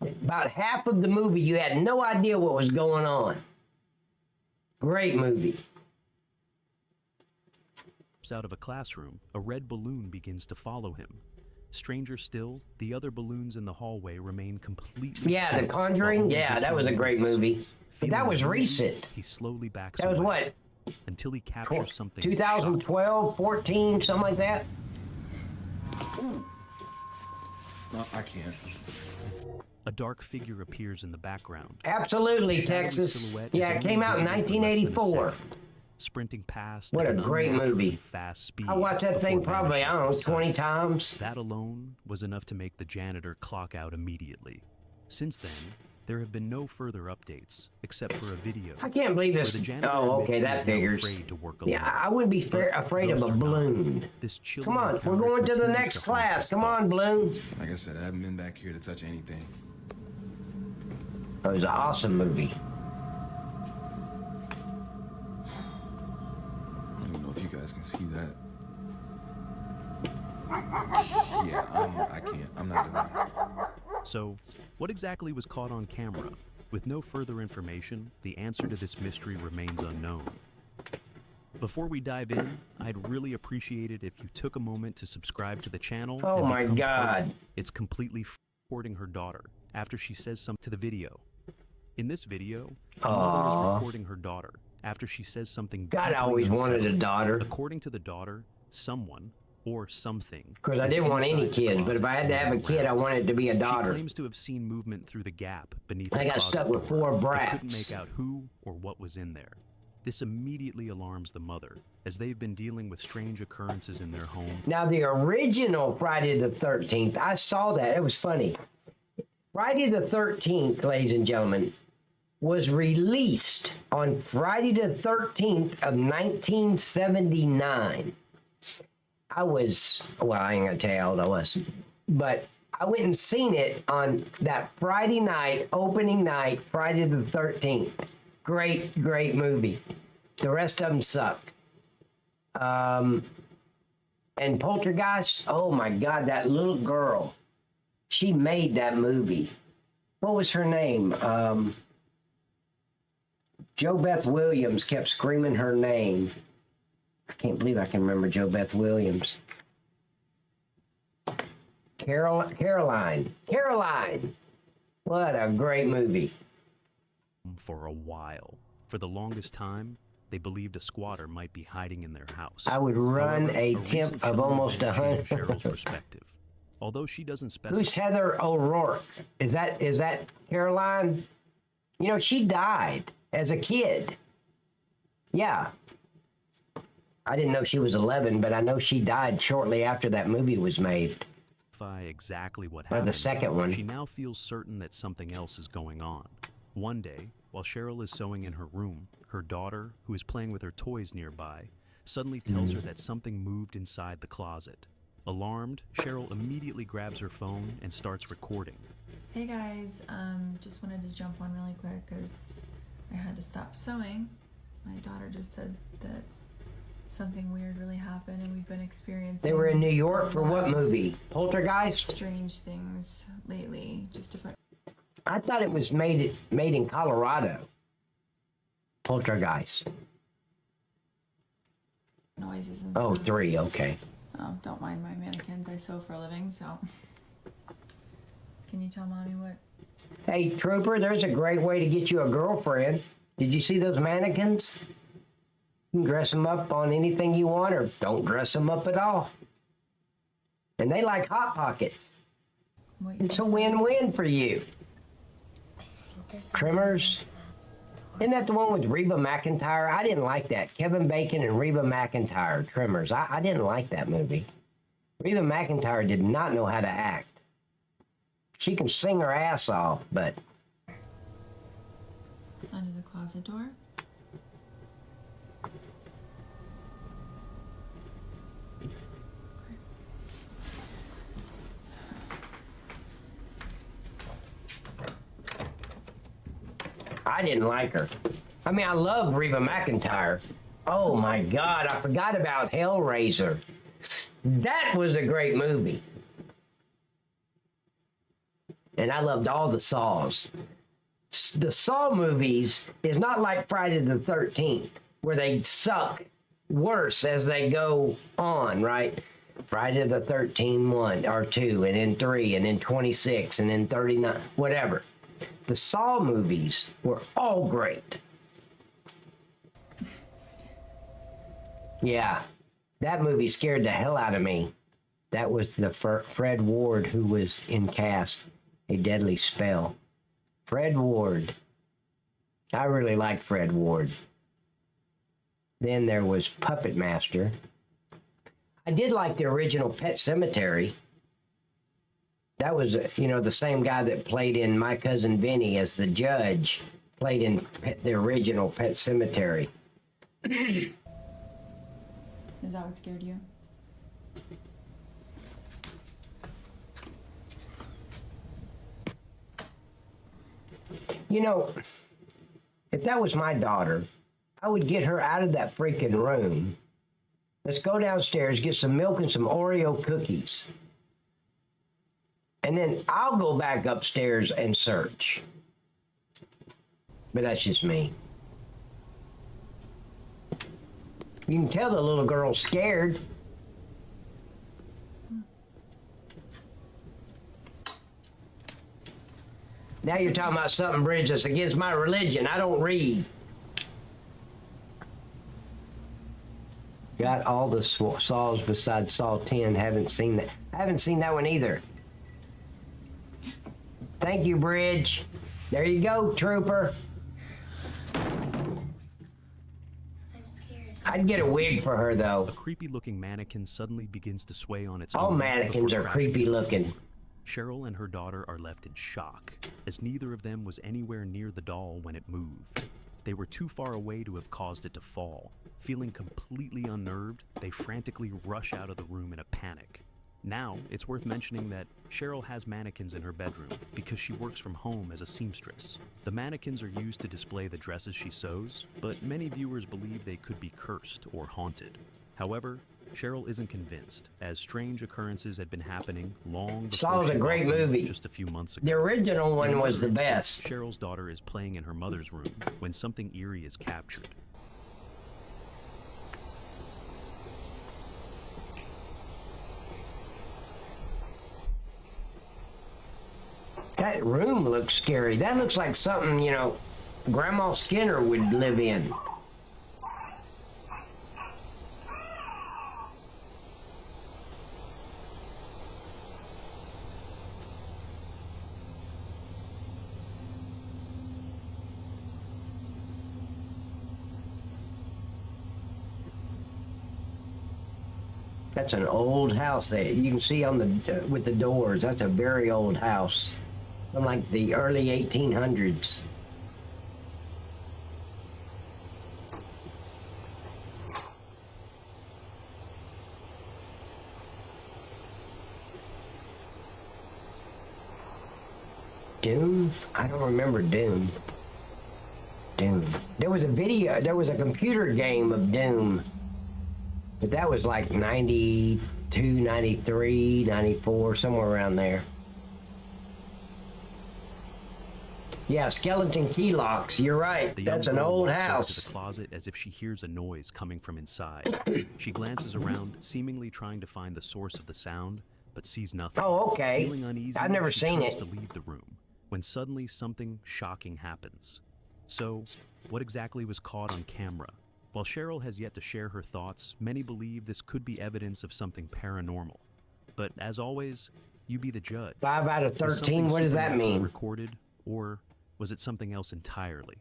about half of the movie, you had no idea what was going on. Great movie. Out of a classroom, a red balloon begins to follow him. Stranger still, the other balloons in the hallway remain completely Yeah, still, The Conjuring. while Yeah, this that was a one great moves. movie. But that Feeling was uneasy, recent. He slowly backs That was away what? until he captures something 2012, 14, something like that. No, I can't. A dark figure appears in the background. Absolutely, The shadowy Texas. silhouette Yeah, is it only came out in visible for less than a 1984. second, sprinting past What at a an great unnaturally movie. fast speed I watched that thing before probably, vanishing I don't know, from 20 sight. times. That alone was enough to make the janitor clock out immediately. Since then, there have been no further updates, except for a video. I can't believe this. where the janitor Oh, admits okay, he that was now figures. afraid to work alone. Yeah, I wouldn't be afraid of ghost a or not, balloon. this chilling Come on, we're encounter going to the continues next to haunt class. his Come on, thoughts. Bloom. Like I said, I haven't been back here to touch anything. It was an awesome movie. I don't even know if you guys can see that. Yeah, I can't. I'm not doing it. So, what exactly was caught on camera? With no further information, the answer to this mystery remains unknown. Before we dive in, I'd really appreciate it if you took a moment to subscribe to the channel. Oh and my become part of God. it. It's completely recording her daughter after she says something to the video. In this video, a mother is Aw. recording her daughter after she says something God, I deeply always wanted a unsettling. daughter. According to the daughter, someone or something. Because I is didn't want any inside the kids, but if I had to have a closet kid, I wanted it to be a She daughter. claims to have seen movement through the gap beneath I the got closet stuck with door, 4 but brats. couldn't make out who or what was in there. This immediately alarms the mother, as they've been dealing with strange occurrences in their home. Now, the original Friday the 13th, I saw that. It was funny. Friday the 13th, ladies and gentlemen, was released on Friday the 13th of 1979. I was, well, I ain't gonna tell you how old I was, but I went and seen it on that Friday night, opening night, Friday the 13th. Great, great movie. The rest of them sucked. And Poltergeist, oh my God, that little girl She made that movie. What was her name? Jo Beth Williams kept screaming her name. I can't believe I can remember Jo Beth Williams. Caroline. What a great movie. For a while. For the longest time, they believed a squatter might be hiding in their house. I would run However, a recent temp of film almost changed 100. Cheryl's perspective. Although she doesn't specify. Who's Heather O'Rourke? Is that Caroline? You know, she died as a kid. Yeah. I didn't know she was 11, but I know she died shortly after that movie was made. Exactly what Or happened. the second one. She now feels certain that something else is going on. One day, while Cheryl is sewing in her room, her daughter, who is playing with her toys nearby, suddenly tells her that something moved inside the closet. Alarmed, Cheryl immediately grabs her phone and starts recording. Hey guys, just wanted to jump on really quick because I had to stop sewing. My daughter just said that something weird really happened and we've been experiencing. They were in New York for what movie? Poltergeist? Strange things lately, just different. I thought it was made in Colorado. Poltergeist. Noises and Oh, stuff. 3, okay. Oh, don't mind my mannequins. I sew for a living, so. Can you tell mommy what? Hey, Trooper, there's a great way to get you a girlfriend. Did you see those mannequins? You can dress them up on anything you want or don't dress them up at all. And they like Hot Pockets. It's a win-win for you. Trimmers. Isn't that the one with Reba McEntire? I didn't like that. Kevin Bacon and Reba McEntire, Trimmers. I didn't like that movie. Reba McEntire did not know how to act. She can sing her ass off, but... Under the closet door? I didn't like her. I mean, I love Reba McEntire. Oh my God, I forgot about Hellraiser. That was a great movie. And I loved all the Saws. The Saw movies is not like Friday the 13th, where they suck worse as they go on, right? Friday the 13th 1 or 2, and then 3, and then 26, and then 39, whatever. The Saw movies were all great. Yeah, that movie scared the hell out of me. That was the Fred Ward who was in cast, A Deadly Spell. Fred Ward. I really liked Fred Ward. Then there was Puppet Master. I did like the original Pet Sematary. That was, you know, the same guy that played in My Cousin Vinny as the judge, played in the original Pet Sematary. Is that what scared you? You know, if that was my daughter, I would get her out of that freaking room. Let's go downstairs, get some milk and some Oreo cookies. And then I'll go back upstairs and search. But that's just me. You can tell the little girl's scared. Now you're talking about something, Bridge, that's against my religion. I don't read. Got all the Saws besides Saw 10. Haven't seen that. I haven't seen that one either. Thank you, Bridge. There you go, Trooper. I'd get a wig for her, though. A creepy-looking mannequin suddenly begins to sway on its All own. mannequins before are crashing to the creepy-looking. floor. Cheryl and her daughter are left in shock, as neither of them was anywhere near the doll when it moved. They were too far away to have caused it to fall. Feeling completely unnerved, they frantically rush out of the room in a panic. Now, it's worth mentioning that Cheryl has mannequins in her bedroom because she works from home as a seamstress. The mannequins are used to display the dresses she sews, but many viewers believe they could be cursed or haunted. However, Cheryl isn't convinced, as strange occurrences had been happening long before Saw's she a great walked in movie. just a few months ago. The original one In was the another best. instance, Cheryl's daughter is playing in her mother's room when something eerie is captured. That room looks scary. That looks like something, you know, Grandma Skinner would live in. That's an old house there. You can see on the with the doors. That's a very old house, from like the early 1800s. Doom? I don't remember Doom. Doom. There was a video. There was a computer game of Doom. But that was like 92, 93, 94, somewhere around there. Yeah, skeleton key locks. You're right. The young That's an girl old walks over house. to the closet as if she hears a noise coming from inside. She glances around, seemingly trying to find the source of the sound, but sees nothing. Oh, okay. Feeling uneasy, I've never she seen turns it. to leave the room when suddenly something shocking happens. So, what exactly was caught on camera? While Cheryl has yet to share her thoughts, many believe this could be evidence of something paranormal. But as always, you be the judge. 5 out of Was 13, something what does that supernatural mean? Recorded, or was it something else entirely?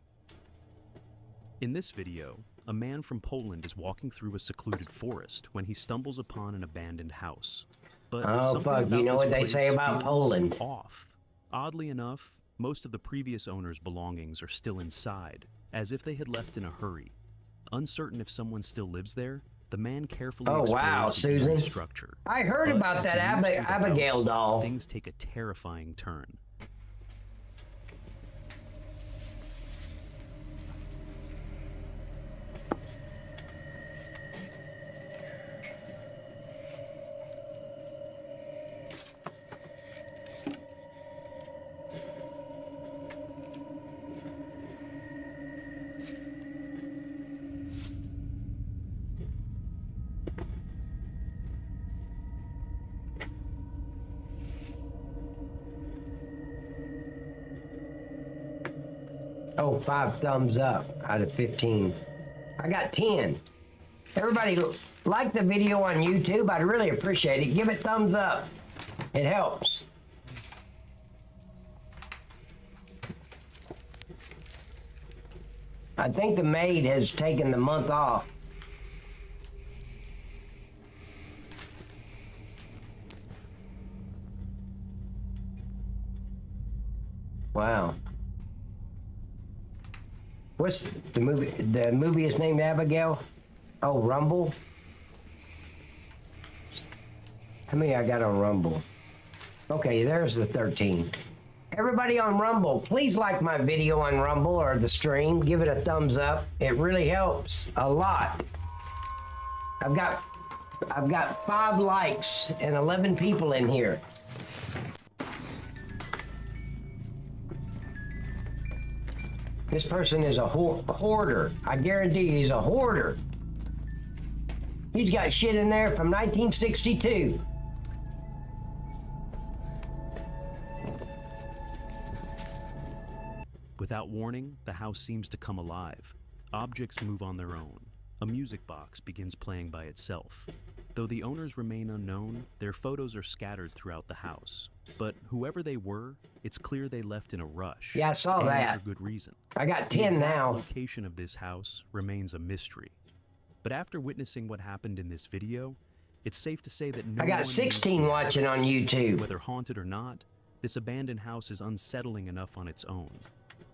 In this video, a man from Poland is walking through a secluded forest when he stumbles upon an abandoned house. But Oh, something fuck, you about know this what they say place about feels Poland. Off. Oddly enough, most of the previous owner's belongings are still inside, as if they had left in a hurry. Uncertain if someone still lives there, the man carefully Oh, wow, explores the eerie Susan. structure. I heard But about as that he moves through the Abigail house, doll. Things take a terrifying turn. Oh, 5 thumbs up out of 15. I got 10. Everybody like the video on YouTube. I'd really appreciate it. Give it thumbs up. It helps. I think the maid has taken the month off. Wow. What's the movie? The movie is named Abigail? Oh, Rumble? How many I got on Rumble? Okay, there's the 13. Everybody on Rumble, please like my video on Rumble or the stream. Give it a thumbs up. It really helps a lot. I've got 5 likes and 11 people in here. This person is a hoarder. I guarantee you he's a hoarder. He's got shit in there from 1962. Without warning, the house seems to come alive. Objects move on their own. A music box begins playing by itself. Though the owners remain unknown, their photos are scattered throughout the house. But whoever they were, it's clear they left in a rush. Yeah, I saw and that. for good reason. I got The 10 exact now. location of this house remains a mystery. But after witnessing what happened in this video, it's safe to say that no I got one 16 knows the watching on address. YouTube. Whether haunted or not, this abandoned house is unsettling enough on its own.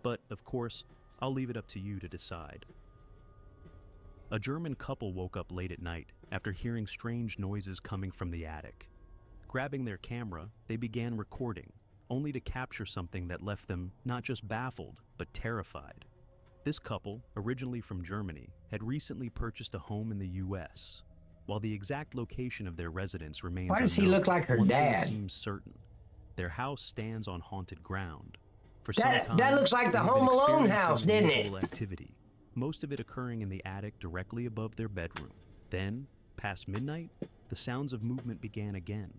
But, of course, I'll leave it up to you to decide. A German couple woke up late at night after hearing strange noises coming from the attic. Grabbing their camera, they began recording, only to capture something that left them not just baffled, but terrified. This couple, originally from Germany, had recently purchased a home in the US. While the exact location of their residence remains Why does he unknown, look like her one thing dad? seems certain. Their house stands on haunted ground. For some That time, looks like the they've been Home Alone experiencing house, didn't it? unusual activity, most of it occurring in the attic directly above their bedroom. Then, past midnight, the sounds of movement began again.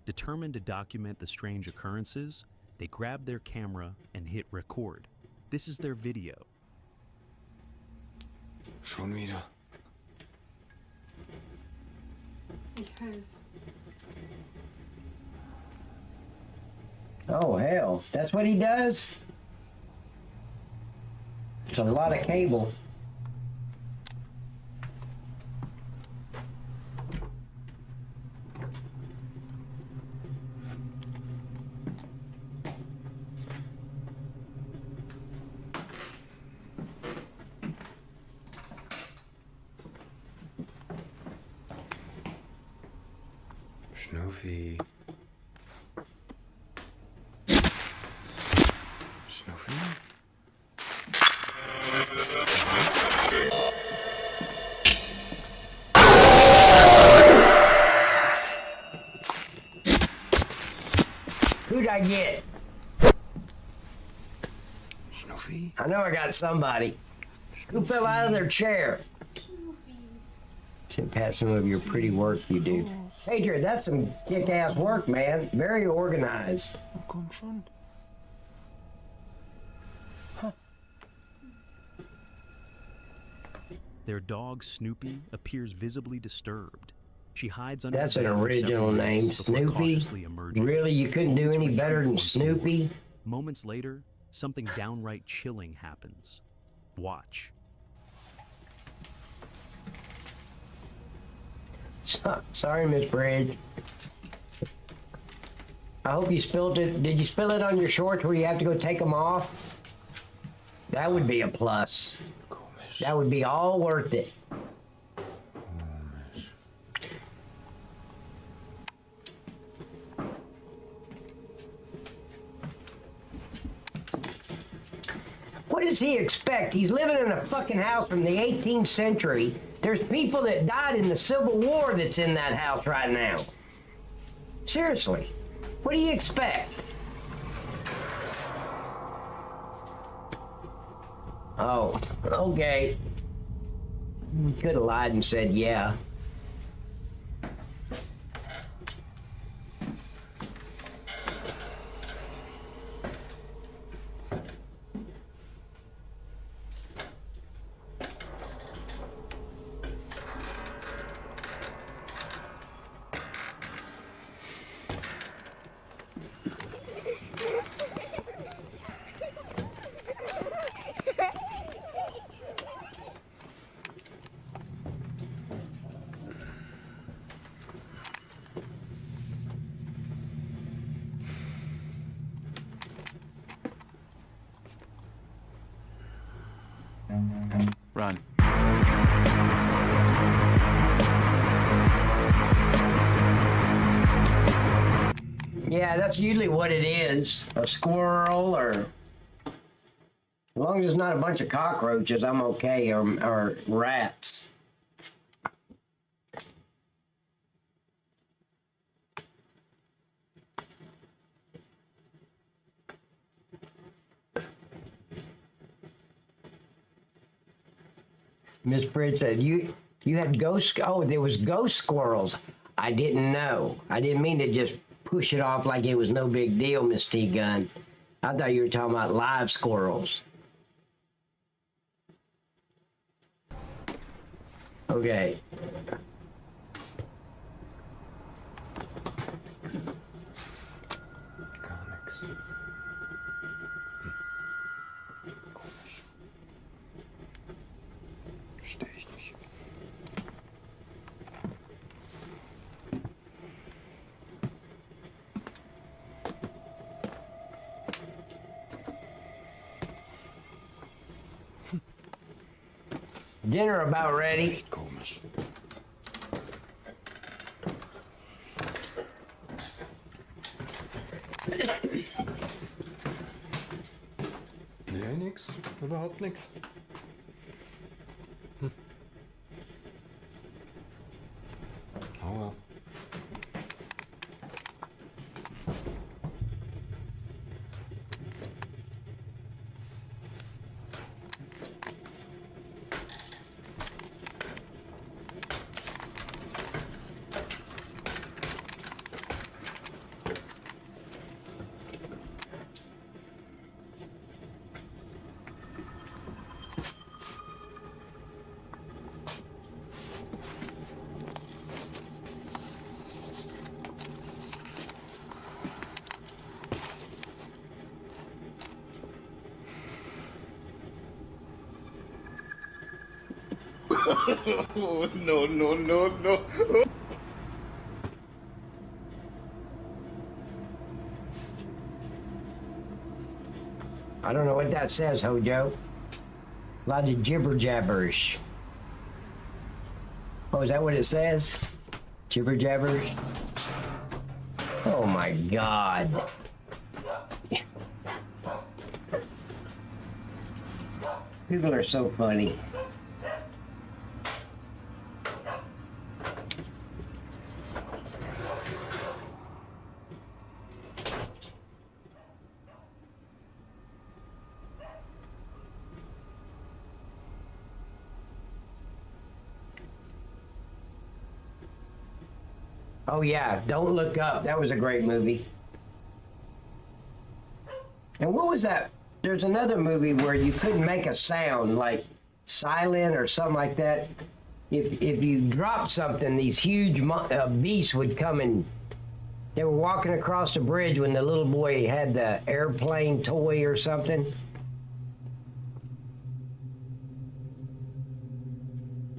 Determined to document the strange occurrences, they grabbed their camera and hit record. This is their video. Schon wieder. Because Oh, hell. That's what he does? It's a lot of cable. Schnuffi. Schnuffi? Who'd I get? Schnuffi? I know I got somebody. Who fell out of their chair? Sit past some of your pretty work you do. Hey, Jared, that's some kick-ass work, man. Very organized. Komm schon. Their dog, Snoopy, appears visibly disturbed. She hides under That's the an bed for original several name, minutes before Snoopy. cautiously emerging. Really, you couldn't do any better than Snoopy? Moments later, something downright chilling happens. Watch. Sorry, Miss Bridge. I hope you spilled it. Did you spill it on your shorts where you have to go take them off? That would be a plus. That would be all worth it. What does he expect? He's living in a fucking house from the 18th century. There's people that died in the Civil War that's in that house right now. Seriously, what do you expect? Oh, okay. You could have lied and said yeah. Run. Yeah, that's usually what it is. A squirrel or... As long as it's not a bunch of cockroaches, I'm okay, or rats. Miss Bridge said, you had ghost... Oh, there was ghost squirrels. I didn't know. I didn't mean to just push it off like it was no big deal, Miss T-Gun. I thought you were talking about live squirrels. Okay. Comics. Verstehe ich nicht. Dinner about ready. Komisch. Nee, nix. Überhaupt nix. well. No, no, no, no. I don't know what that says, Hojo. A lot of jibber jabbers. Oh, is that what it says? Jibber jabbers? Oh my God. People are so funny. Oh yeah, Don't Look Up. That was a great movie. And what was that? There's another movie where you couldn't make a sound, like silent or something like that. If you dropped something, these huge beasts would come and they were walking across the bridge when the little boy had the airplane toy or something.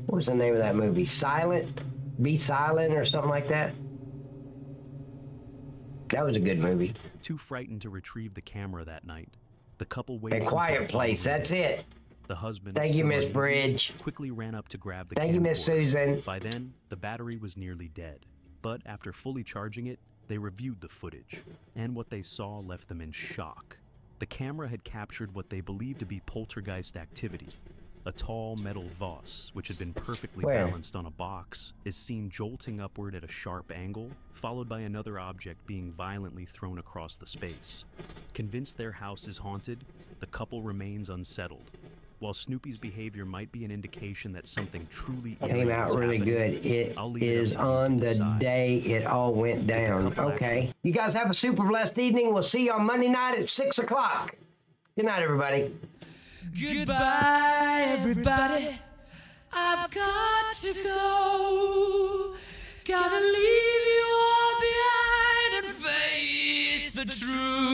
What was the name of that movie? Silent? Be Silent or something like that? That was a good movie. Too frightened to retrieve the camera that night, the couple waited. A Quiet Place, that's it. The husband. Thank you, Miss Bridge. Quickly ran up to grab the Thank you, Miss camcorder. Susan. By then, the battery was nearly dead. But after fully charging it, they reviewed the footage, and what they saw left them in shock. The camera had captured what they believed to be poltergeist activity. A tall metal vase, which had been perfectly Where? balanced on a box, is seen jolting upward at a sharp angle, followed by another object being violently thrown across the space. Convinced their house is haunted, the couple remains unsettled. While Snoopy's behavior might be an indication that something truly Came out really good. It is on the day it all went down. Okay. You guys have a super blessed evening. We'll see you on Monday night at 6 o'clock. Good night, everybody. Goodbye, everybody. I've got to go. Gotta leave you all behind and face the truth.